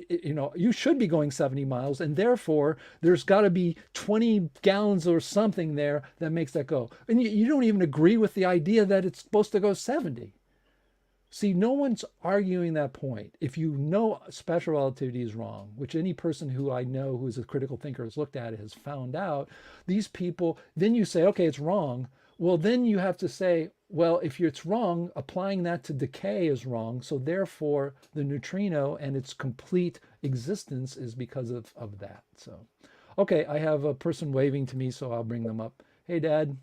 you should be going 70 miles, and therefore there's got to be 20 gallons or something there that makes that go. And you don't even agree with the idea that it's supposed to go 70. See, no one's arguing that point. If you know special relativity is wrong, which any person who I know who is a critical thinker has looked at it has found out, these people, then you say, okay, it's wrong. Well, then you have to say, well, if it's wrong, applying that to decay is wrong. So therefore, the neutrino and its complete existence is because of that. So, okay, I have a person waving to me, so I'll bring them up. Hey, Dad.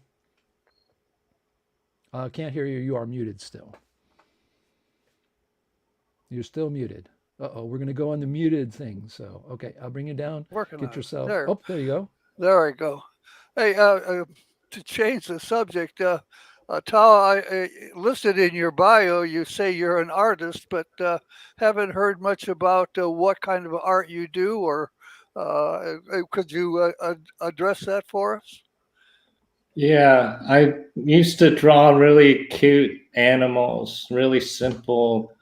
Can't hear you. You are muted still. You're still muted. Uh-oh, we're going to go on the muted thing. So, okay, I'll bring you down. Working Get on it. yourself. There, Oh, there you go. there I go. Hey, to change the subject, Tao, listed in your bio, you say you're an artist, but haven't heard much about what kind of art you do, or could you address that for us? Yeah, I used to draw really cute animals, really simple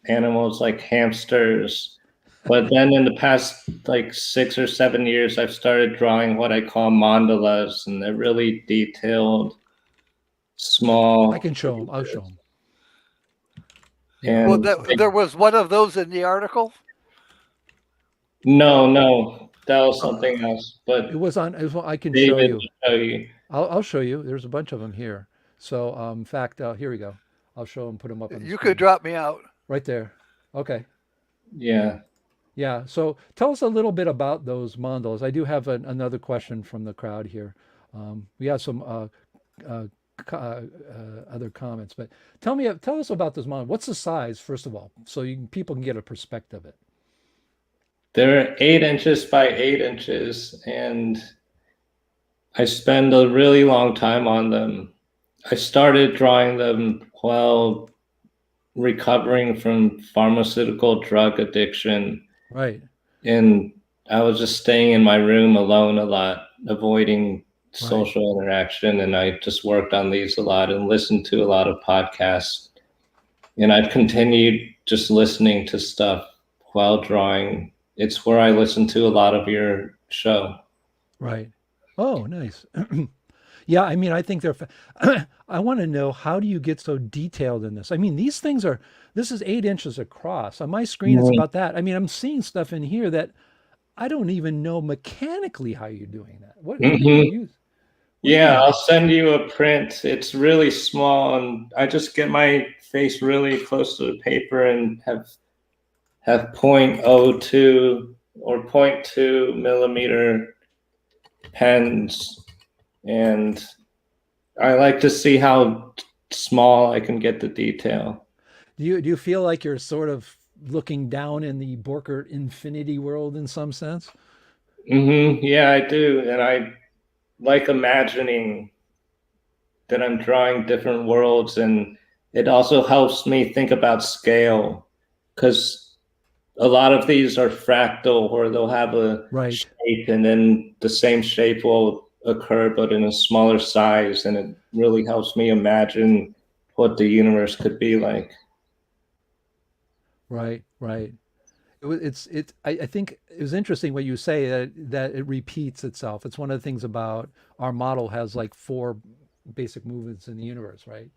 animals like hamsters. But then in the past like 6 or 7 years, I've started drawing what I call mandalas, and they're really detailed, I small can show them. I'll show images. them. Yeah. Well, And So, there was one of those in the article. no, no, that was Uh, something else. But I can show David you. will show you. I'll show you. There's a bunch of them here. So, in fact, here we go. I'll show them, put them up on the you could screen. drop me out. Right there. Okay. Yeah. Yeah. So tell us a little bit about those mandalas. I do have another question from the crowd here. We have some uh, other comments, but tell us about this mandalas. What's the size, first of all, so people can get a perspective of it. They're 8 inches by 8 inches, and I spend a really long time on them. I started drawing them while recovering from pharmaceutical drug addiction, Right. and I was just staying in my room alone a lot, avoiding Right. social interaction, and I just worked on these a lot and listened to a lot of podcasts. And I've continued just listening to stuff while drawing. It's where I listen to a lot of your show. Right. Oh, nice. Yeah, I mean, I think I want to know, how do you get so detailed in this? I mean, this is 8 inches across. On my screen, it's about that. I mean, I'm seeing stuff in here that I don't even know mechanically how you're doing that. What do you Mm-hmm. use? What do you Yeah, use? I'll send you a print. It's really small, and I just get my face really close to the paper and have point oh 0.02 or 0.2 millimeter pens, and I like to see how small I can get the detail. Do you feel like you're sort of looking down in the Borkert infinity world in some sense? Yeah, I do, and I like imagining that I'm drawing different worlds, and it also helps me think about scale because a lot of these are fractal where they'll have a Right. shape and then the same shape will occur but in a smaller size, and it really helps me imagine what the universe could be like. Right. Right. I think it was interesting what you say, that it repeats itself. It's one of the things about our model has like four basic movements in the universe, right?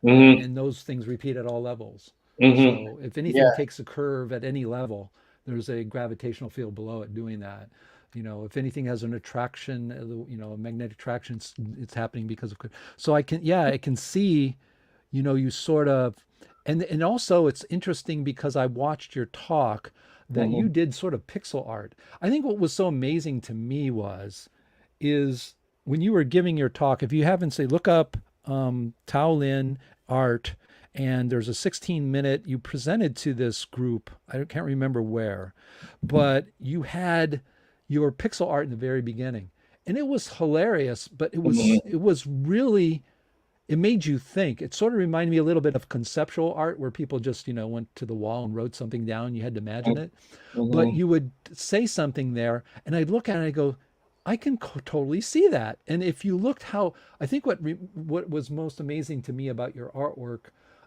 Mm-hmm. and those things repeat at all levels. Mm-hmm. So if anything Yeah. takes a curve at any level, there's a gravitational field below it doing that. If anything has an attraction, a magnetic attraction, it's happening because of. So I can see, you sort of, and also it's interesting because I watched your talk that Mm-hmm. you did sort of pixel art. I think what was so amazing to me is when you were giving your talk, if you haven't, say, look up Tao Lin art, and there's a 16-minute you presented to this group. I can't remember where, but you had your pixel art in the very beginning, and it was hilarious. But it was really, it made you think. It sort of reminded me a little bit of conceptual art where people just, went to the wall and wrote something down. You had to imagine it. But Mm-hmm. you would say something there, and I'd look at it and I go, I can totally see that. And if you looked how, I think what was most amazing to me about your artwork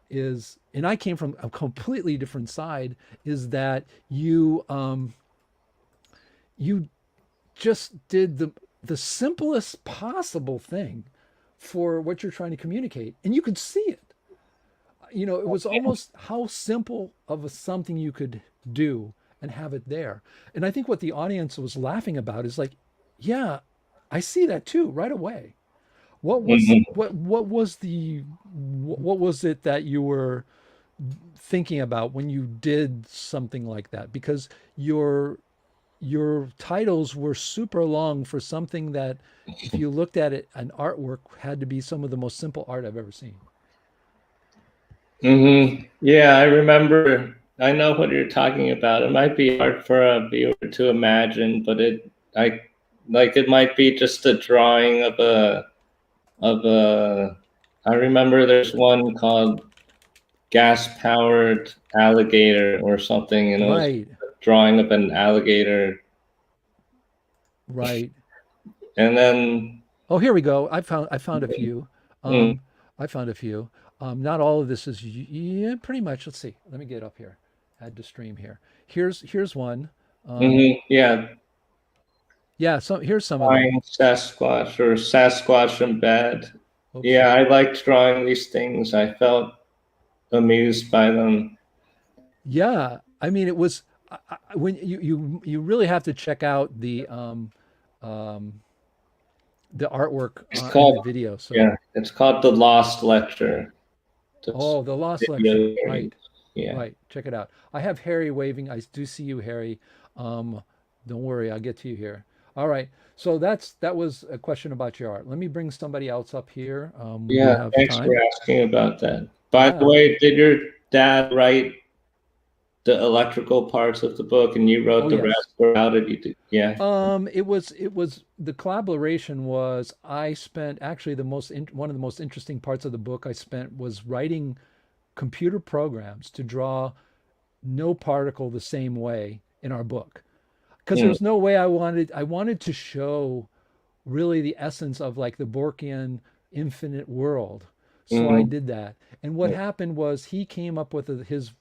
is, and I came from a completely different side, is that you just did the simplest possible thing for what you're trying to communicate, and you could see it. It was almost how simple of something you could do and have it there. And I think what the audience was laughing about is like, yeah, I see that too right away. Mm-hmm. What was it that you were thinking about when you did something like that? Because your titles were super long for something that, if you looked at it, an artwork had to be some of the most simple art I've ever seen. Mm-hmm. Yeah, I remember. I know what you're talking about. It might be hard for a viewer to imagine, but it might be just a drawing of a. I remember there's one called gas-powered alligator or something, and it was Right, a drawing of an alligator, right. and then. Oh, here we go. I found a few. Mm, Um, I found a few. Not all of this is, yeah, pretty much. Let's see. Let me get up here. Add to stream here. Here's one. yeah, Yeah. So here's some of them. drawing Sasquatch or Sasquatch in bed. Oops. Yeah, I liked drawing these things. I felt amused by them. Yeah. I mean, it was when you really have to check out um, the artwork It's in the called, video. So, yeah, it's called The Lost Lecture. This oh, the lost lecture. video series. Right. Yeah. Right. Check it out. I have Harry waving. I do see you, Harry. Um, don't worry, I'll get to you here. All right. So that was a question about your art. Let me bring somebody else up here. We do Yeah, have thanks for time. asking about that. By the Yeah. way, did your dad write the electrical parts of the book and you wrote Oh, the yes. rest, or how did you do? Yeah. It was the collaboration was, I spent actually one of the most interesting parts of the book I spent was writing computer programs to draw no particle the same way in our book, because Mm, there's no way I wanted to show really the essence of like the Borkian infinite world. So I mm, did that. And what happened was he came up with his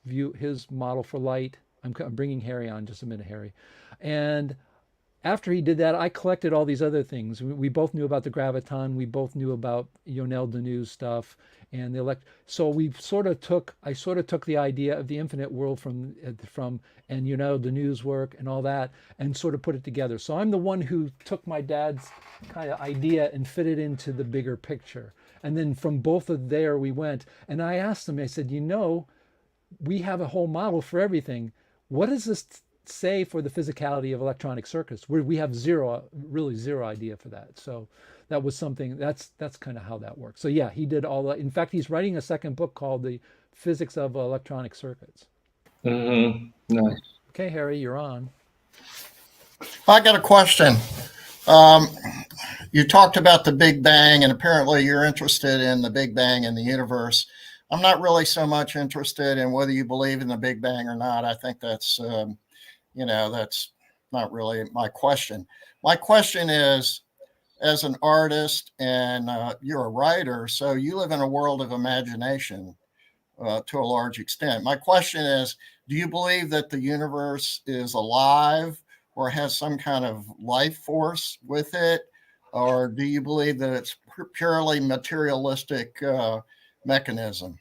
model for light. I'm bringing Harry on just a minute, Harry. And after he did that, I collected all these other things. We both knew about the graviton. We both knew about Yonel Deneu's stuff and the elect. So I sort of took the idea of the infinite world from and Yonel Deneu's work and all that, and sort of put it together. So I'm the one who took my dad's kind of idea and fit it into the bigger picture. And then from both of there we went. And I asked him, I said, we have a whole model for everything. What does this say for the physicality of electronic circuits? We have really zero idea for that. So that was something that's kind of how that works. So yeah, he did all that. In fact, he's writing a second book called The Physics of Electronic Circuits. nice. Okay, Harry, you're on. I got a question. Um, you talked about the Big Bang, and apparently you're interested in the Big Bang and the universe. I'm not really so much interested in whether you believe in the Big Bang or not. I think that's not really my question. My question is, as an artist and you're a writer, so you live in a world of imagination to a large extent. My question is, do you believe that the universe is alive or has some kind of life force with it? Or do you believe that it's purely materialistic mechanism?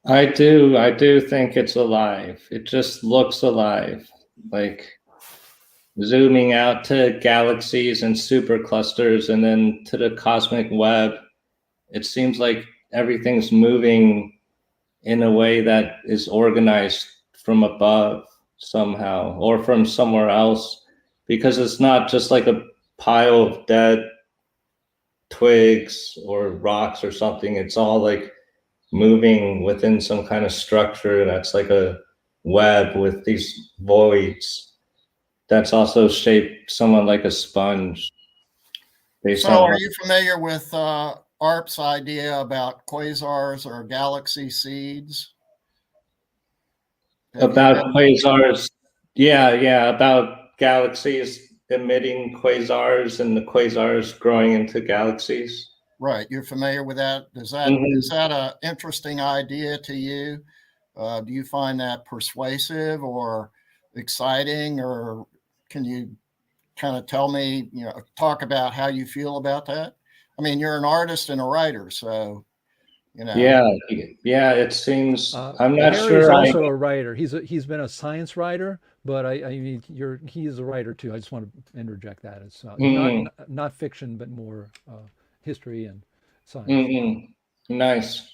I do think it's alive. It just looks alive. Like zooming out to galaxies and superclusters and then to the cosmic web, it seems like everything's moving in a way that is organized from above somehow or from somewhere else, because it's not just like a pile of dead twigs or rocks or something. It's all like moving within some kind of structure that's like a web with these voids that's also shaped somewhat like a sponge. So are you familiar with ARP's idea about quasars or galaxy seeds? About quasars? Yeah, about galaxies emitting quasars and the quasars growing into galaxies. Right, you're familiar with that? Is that an interesting idea to you? Do you find that persuasive or exciting, or can you kind of tell me, talk about how you feel about that? I mean, you're an artist and a writer, so Yeah, it seems I'm not Harry's sure. also a writer. He's been a science writer, but I mean he is a writer too. I just want to interject that it's not fiction, but more history and science. Nice.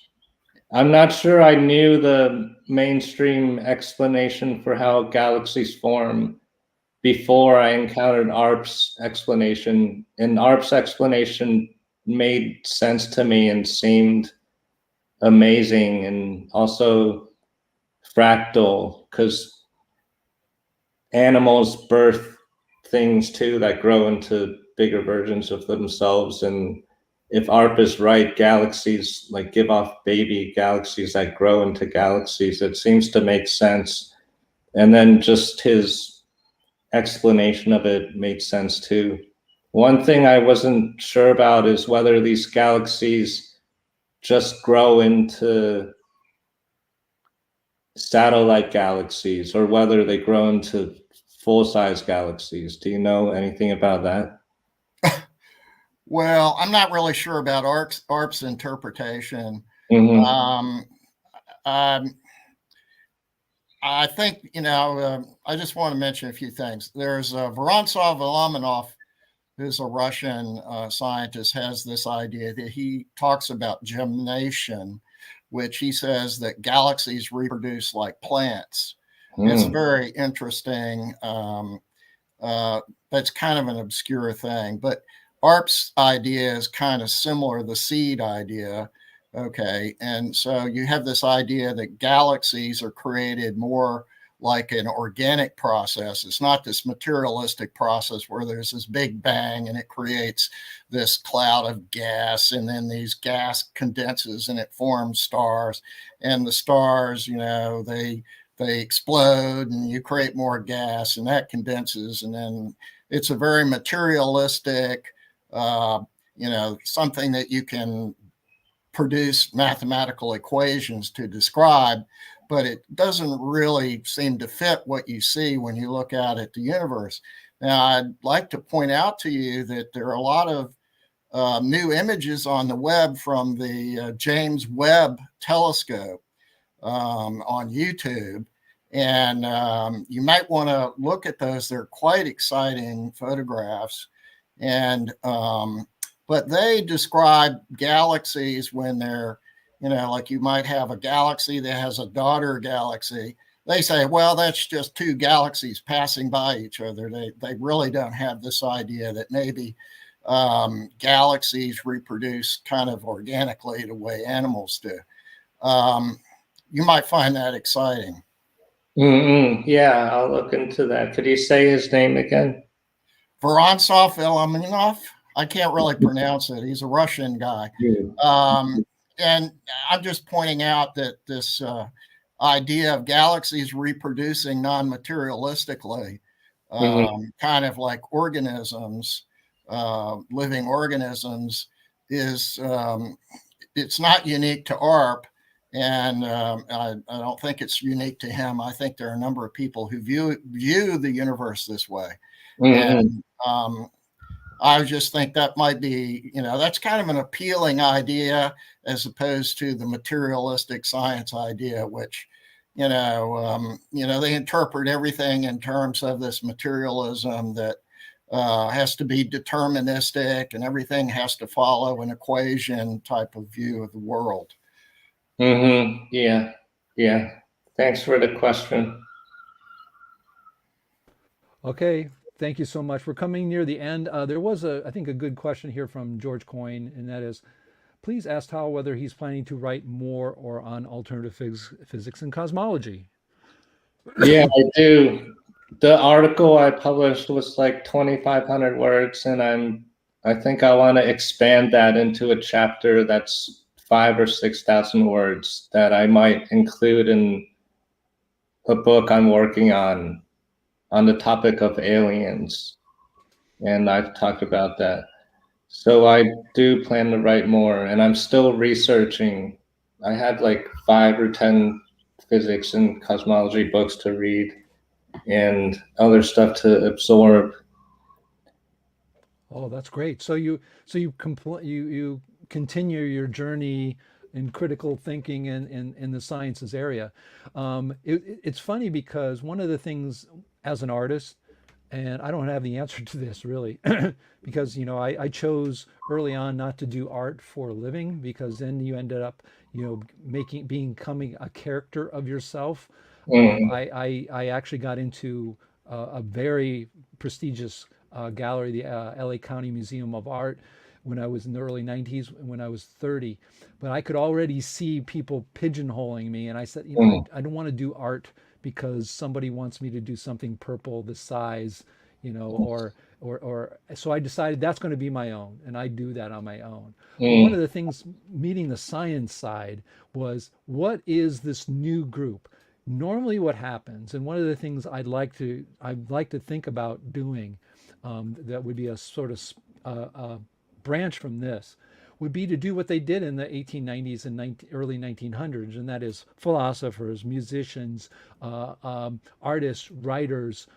I'm not sure I knew the mainstream explanation for how galaxies form before I encountered ARP's explanation, and ARP's explanation made sense to me and seemed amazing and also fractal, because animals birth things too that grow into bigger versions of themselves. And if ARP is right, galaxies like give off baby galaxies that grow into galaxies. It seems to make sense. And then just his explanation of it made sense too. One thing I wasn't sure about is whether these galaxies just grow into satellite galaxies or whether they grow into full-size galaxies. Do you know anything about that? Well, I'm not really sure about ARP's interpretation. I think, I just want to mention a few things. There's Vorontsov Volominov, who's a Russian scientist, has this idea that he talks about germination, which he says that galaxies reproduce like plants. It's very interesting. That's kind of an obscure thing, but ARP's idea is kind of similar, the seed idea. Okay. And so you have this idea that galaxies are created more like an organic process. It's not this materialistic process where there's this big bang and it creates this cloud of gas, and then these gas condenses and it forms stars, and the stars, they explode and you create more gas and that condenses. And then it's a very materialistic, something that you can produce mathematical equations to describe, but it doesn't really seem to fit what you see when you look out at the universe. Now, I'd like to point out to you that there are a lot of new images on the web from the James Webb telescope on YouTube. And you might want to look at those. They're quite exciting photographs. And but they describe galaxies when they're, like you might have a galaxy that has a daughter galaxy. They say, well, that's just two galaxies passing by each other. They really don't have this idea that maybe galaxies reproduce kind of organically the way animals do. You might find that exciting. Yeah, I'll look into that. Could you say his name again? Vorontsov Volominov. I can't really pronounce it. He's a Russian guy. And I'm just pointing out that this idea of galaxies reproducing non-materialistically, kind of like organisms, living organisms, is it's not unique to ARP. And I don't think it's unique to him. I think there are a number of people who view the universe this way. And I just think that might be, that's kind of an appealing idea as opposed to the materialistic science idea, which, they interpret everything in terms of this materialism that has to be deterministic and everything has to follow an equation type of view of the world. Yeah. Thanks for the question. Okay, thank you so much. We're coming near the end. There was I think, a good question here from George Coyne, and that is, please ask Hal whether he's planning to write more or on alternative physics and cosmology. Yeah, I do. The article I published was like 2,500 words, and I think I want to expand that into a chapter that's 5,000 or 6,000 words that I might include in a book I'm working on the topic of aliens. And I've talked about that. So I do plan to write more, and I'm still researching. I had like 5 or 10 physics and cosmology books to read and other stuff to absorb. Oh, that's great. So you continue your journey in critical thinking in the sciences area. It's funny because one of the things as an artist, and I don't have the answer to this really, because I chose early on not to do art for a living, because then you ended up becoming a character of yourself. I actually got into a very prestigious gallery, the LA County Museum of Art, when I was in the early 90s, when I was 30. But I could already see people pigeonholing me. And I said, I don't want to do art because somebody wants me to do something purple this size, or so I decided that's going to be my own, and I do that on my own. But one of the things meeting the science side was, what is this new group? Normally what happens, and one of the things I'd like to think about doing, that would be a sort of branch from this, would be to do what they did in the 1890s and early 1900s, and that is philosophers, musicians, artists, writers,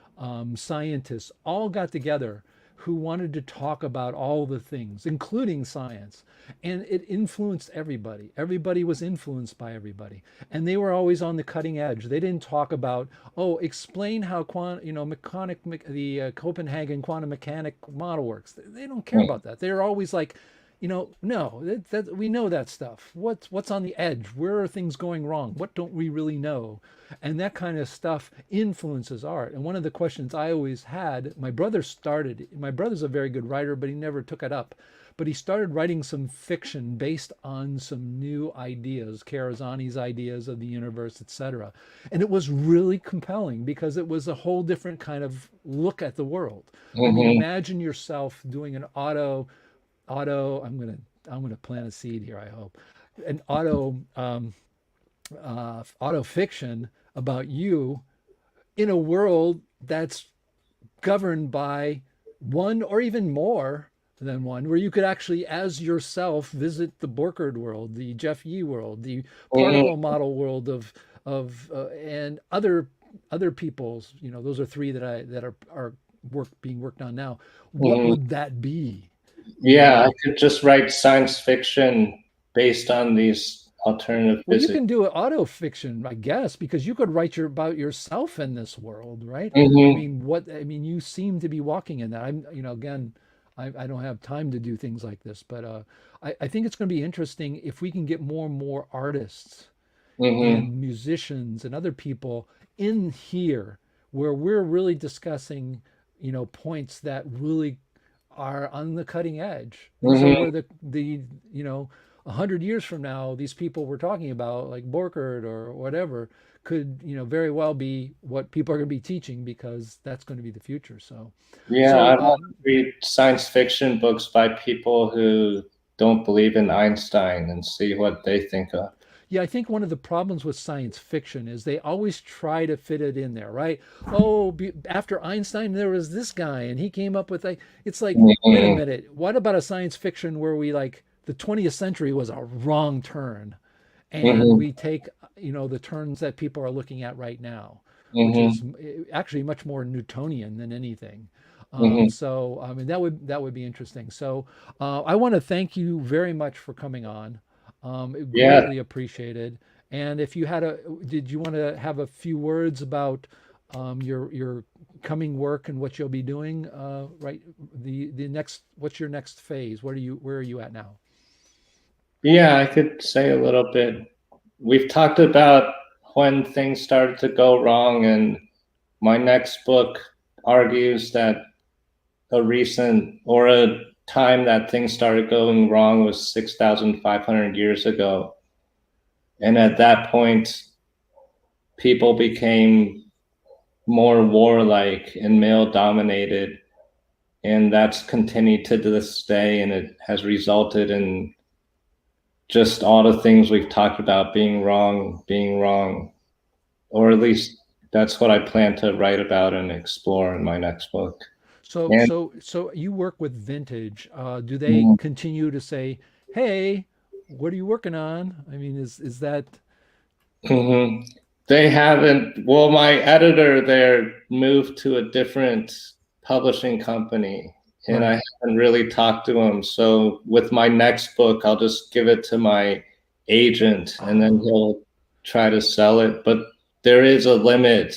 scientists, all got together who wanted to talk about all the things, including science. And it influenced everybody. Everybody was influenced by everybody. And they were always on the cutting edge. They didn't talk about, explain how the Copenhagen quantum mechanic model works. They don't care about that. They're always like, no, we know that stuff. What's on the edge? Where are things going wrong? What don't we really know? And that kind of stuff influences art. And one of the questions I always had, my brother's a very good writer, but he never took it up. But he started writing some fiction based on some new ideas, Karazani's ideas of the universe, etc. And it was really compelling because it was a whole different kind of look at the world. I mean, imagine yourself doing an auto I'm gonna plant a seed here, I hope, an auto fiction about you in a world that's governed by one or even more than one, where you could actually, as yourself, visit the Borkard world, the Jeff Yee world, the particle model world of and other people's. Those are 3 that are being worked on now. What would that be? Yeah, I could just write science fiction based on these alternative physics. You can do auto fiction, I guess, because you could write about yourself in this world, right? You seem to be walking in that. Again, I don't have time to do things like this, but I think it's going to be interesting if we can get more and more artists and musicians and other people in here, where we're really discussing, points that really are on the cutting edge. These are where the 100 years from now, these people we're talking about, like Borkard or whatever, could very well be what people are going to be teaching, because that's going to be the future. I want to read science fiction books by people who don't believe in Einstein and see what they think of. Yeah, I think one of the problems with science fiction is they always try to fit it in there, right? After Einstein, there was this guy, and he came up with it's like, wait a minute, what about a science fiction where we the 20th century was a wrong turn, and we take, the turns that people are looking at right now, which is actually much more Newtonian than anything. Hmm. So I mean that would be interesting. So I want to thank you very much for coming on. Yeah. Greatly appreciated. And if you had a, did you want to have a few words about your coming work and what you'll be doing? Right, the next, what's your next phase? Where are you at now? Yeah, I could say a little bit. We've talked about when things started to go wrong, and my next book argues that a recent or a time that things started going wrong was 6,500 years ago. And at that point, people became more warlike and male dominated. And that's continued to this day. And it has resulted in just all the things we've talked about being wrong, or at least that's what I plan to write about and explore in my next book. And So you work with Vintage. Do they continue to say, "Hey, what are you working on?" I mean, is that mhm. They haven't, well, my editor there moved to a different publishing company, and right? I haven't really talked to him. So with my next book, I'll just give it to my agent and then Ah, he'll try to sell it. But there is a limit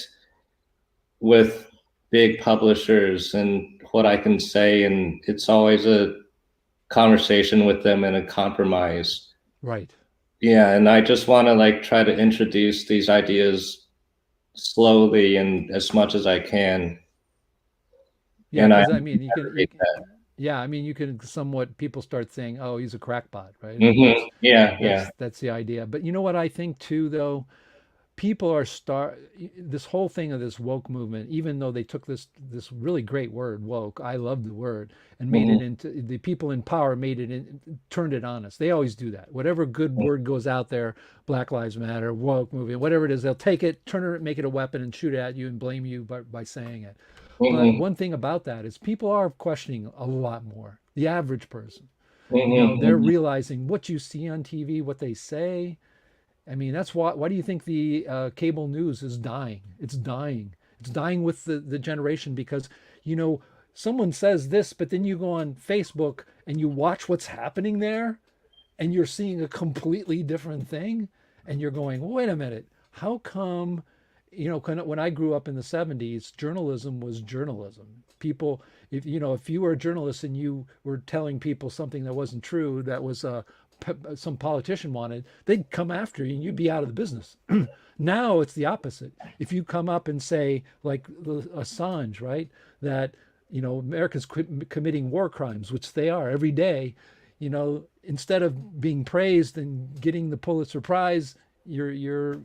with big publishers and what I can say, and it's always a conversation with them and a compromise. right. Yeah, and I just want to like try to introduce these ideas slowly and as much as I can. Yeah, And I because I mean, read that. yeah, I mean, you can somewhat people start saying, "Oh, he's a crackpot," right? I mean, Yeah, yeah. that's the idea. But you know what I think too, though, people are this whole thing of this woke movement, even though they took this really great word woke, I love the word, and made Hmm. it into, the people in power made it turned it on us. They always do that. Whatever good word goes out there, Black Lives Matter, woke movement, whatever it is, they'll take it, turn it, make it a weapon, and shoot at you and blame you by saying it. But Hmm. one thing about that is people are questioning a lot more. The average person, they're Hmm. realizing what you see on TV, what they say. I mean, that's why. Why do you think the cable news is dying? It's dying. It's dying with the generation because, you know, someone says this, but then you go on Facebook and you watch what's happening there, and you're seeing a completely different thing, and you're going, wait a minute, how come? You know, when I grew up in the 70s, journalism was journalism. People, if you know, if you were a journalist and you were telling people something that wasn't true, that was some politician wanted, they'd come after you and you'd be out of the business. Now it's the opposite. If you come up and say, like Assange, right, that, you know, America's committing war crimes, which they are every day, you know, instead of being praised and getting the Pulitzer Prize, you're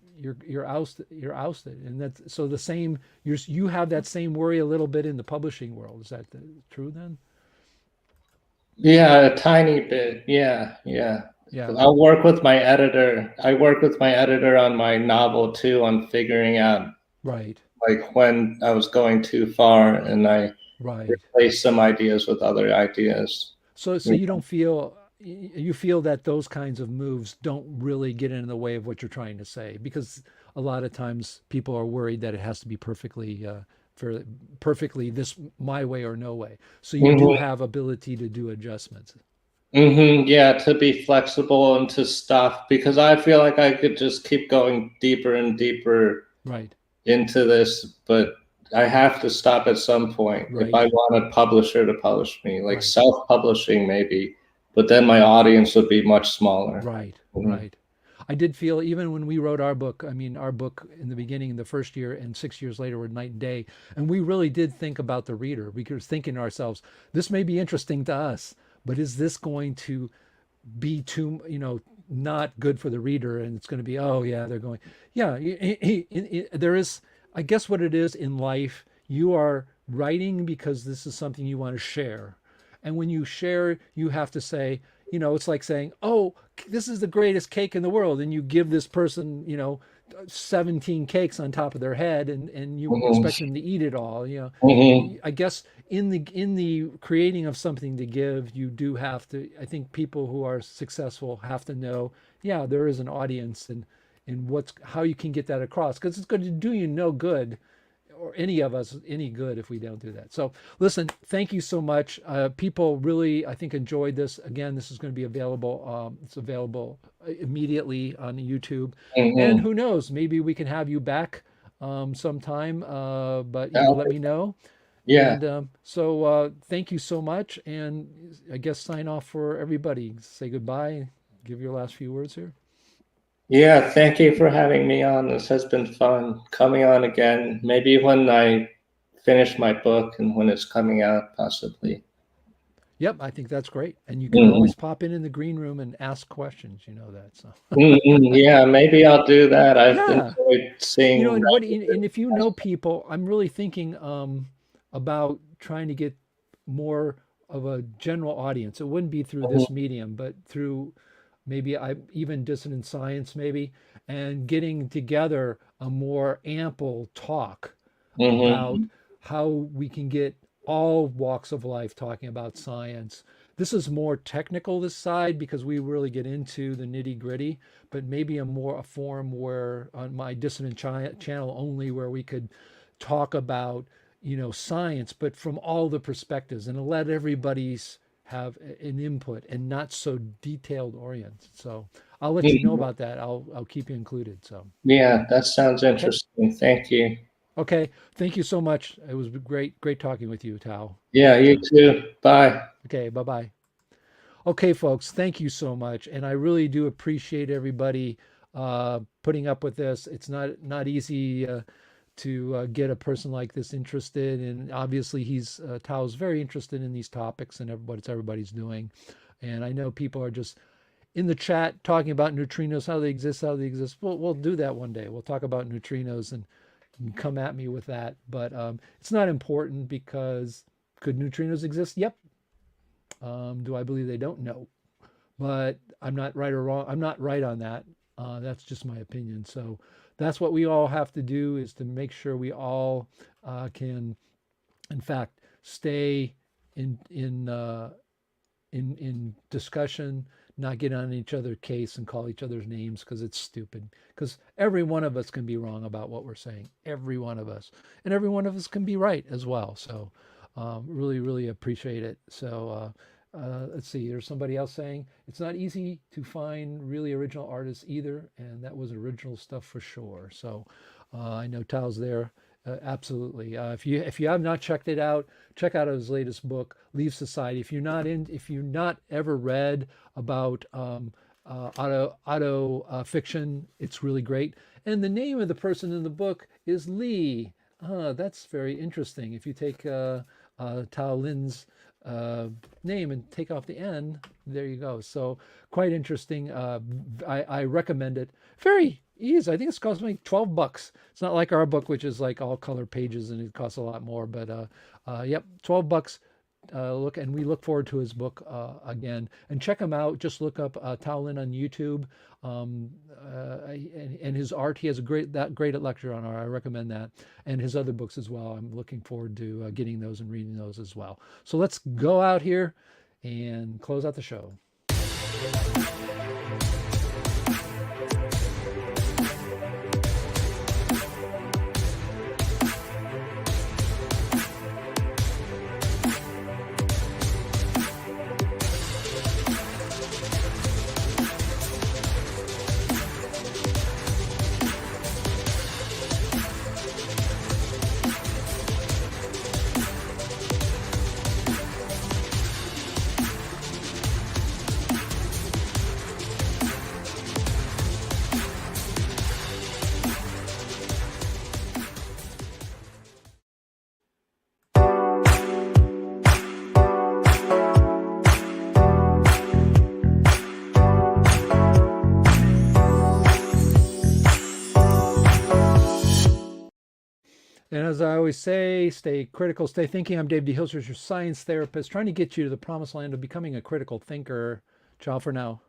ousted, and that's so the same. You have that same worry a little bit in the publishing world. Is that true then? Yeah, a tiny bit. Yeah, yeah. Yeah, I'll work with my editor. I work with my editor on my novel too, on figuring out right, like when I was going too far, and I right. replaced some ideas with other ideas. So you don't feel, you feel that those kinds of moves don't really get in the way of what you're trying to say, because a lot of times people are worried that it has to be perfectly perfectly this my way or no way. So you do Hmm. have ability to do adjustments. Yeah, to be flexible and to stop because I feel like I could just keep going deeper and deeper Right, into this, but I have to stop at some point if right, I want a publisher to publish me, like right, self-publishing maybe, but then my audience would be much smaller. right, Mhm. right. I did feel even when we wrote our book, I mean, our book in the beginning, in the first year, and 6 years later were night and day. And we really did think about the reader. We were thinking to ourselves, this may be interesting to us, but is this going to be too, you know, not good for the reader? And it's going to be, oh yeah, they're going, yeah. There is, I guess, what it is in life. You are writing because this is something you want to share, and when you share, you have to say, you know, it's like saying, oh, this is the greatest cake in the world, and you give this person, you know, 17 cakes on top of their head, and you expect Mhm. them to eat it all. You know, Mhm. I guess in the creating of something to give, you do have to. I think people who are successful have to know, yeah, there is an audience, and what's how you can get that across, because it's going to do you no good or any of us any good if we don't do that. So listen, thank you so much. People really, I think, enjoyed this. Again, this is going to be available. It's available immediately on YouTube. And Hmm. who knows, maybe we can have you back sometime. But let me know. Yeah. And thank you so much. And I guess sign off for everybody. Say goodbye. Give your last few words here. Yeah, thank you for having me on. This has been fun. Coming on again, maybe when I finish my book and when it's coming out, possibly. Yep, I think that's great. And you can Mhm. always pop in the green room and ask questions. You know that. So Yeah, maybe I'll do that. I've yeah, enjoyed seeing. and if you know people, I'm really thinking about trying to get more of a general audience. It wouldn't be through this medium, but through maybe even Dissident Science, maybe, and getting together a more ample talk about Hmm. how we can get all walks of life talking about science. This is more technical, this side, because we really get into the nitty gritty, but maybe a forum where on my Dissident channel only, where we could talk about, science, but from all the perspectives and let everybody's have an input and not so detailed oriented. So I'll let you know about that. I'll keep you included. So, Yeah, that sounds okay. interesting. Thank you. Okay. Thank you so much. It was great talking with you, Tao. Yeah, And you too. Bye. okay, bye-bye. Okay, folks, thank you so much. And I really do appreciate everybody putting up with this. It's not easy to get a person like this interested. And obviously Tao's very interested in these topics and what everybody's doing. And I know people are just in the chat talking about neutrinos, how they exist, how they exist. We'll do that one day. We'll talk about neutrinos and you can come at me with that. But it's not important because could neutrinos exist? Yep. Do I believe they don't? No. But I'm not right or wrong. I'm not right on that. That's just my opinion. So that's what we all have to do is to make sure we all can, in fact, stay in discussion, not get on each other's case and call each other's names because it's stupid. Because every one of us can be wrong about what we're saying. Every one of us, and every one of us can be right as well. So, really, really appreciate it. So. Let's see, there's somebody else saying it's not easy to find really original artists either, and that was original stuff for sure. So I know Tao's there. Absolutely. If you have not checked it out, check out his latest book, Leave Society. If you're not ever read about auto fiction, it's really great. And the name of the person in the book is Lee. That's very interesting. If you take Tao Lin's name and take off the N, there you go. So quite interesting. I recommend it. Very easy. I think it's cost me $12. It's not like our book, which is like all color pages and it costs a lot more. But yep, $12. And we look forward to his book again. And check him out. Just look up Tao Lin on YouTube. And his art. He has a great lecture on art. I recommend that, and his other books as well. I'm looking forward to getting those and reading those as well. So let's go out here and close out the show. And as I always say, stay critical, stay thinking. I'm Dave D. Hilsters, your science therapist, trying to get you to the promised land of becoming a critical thinker. Ciao for now.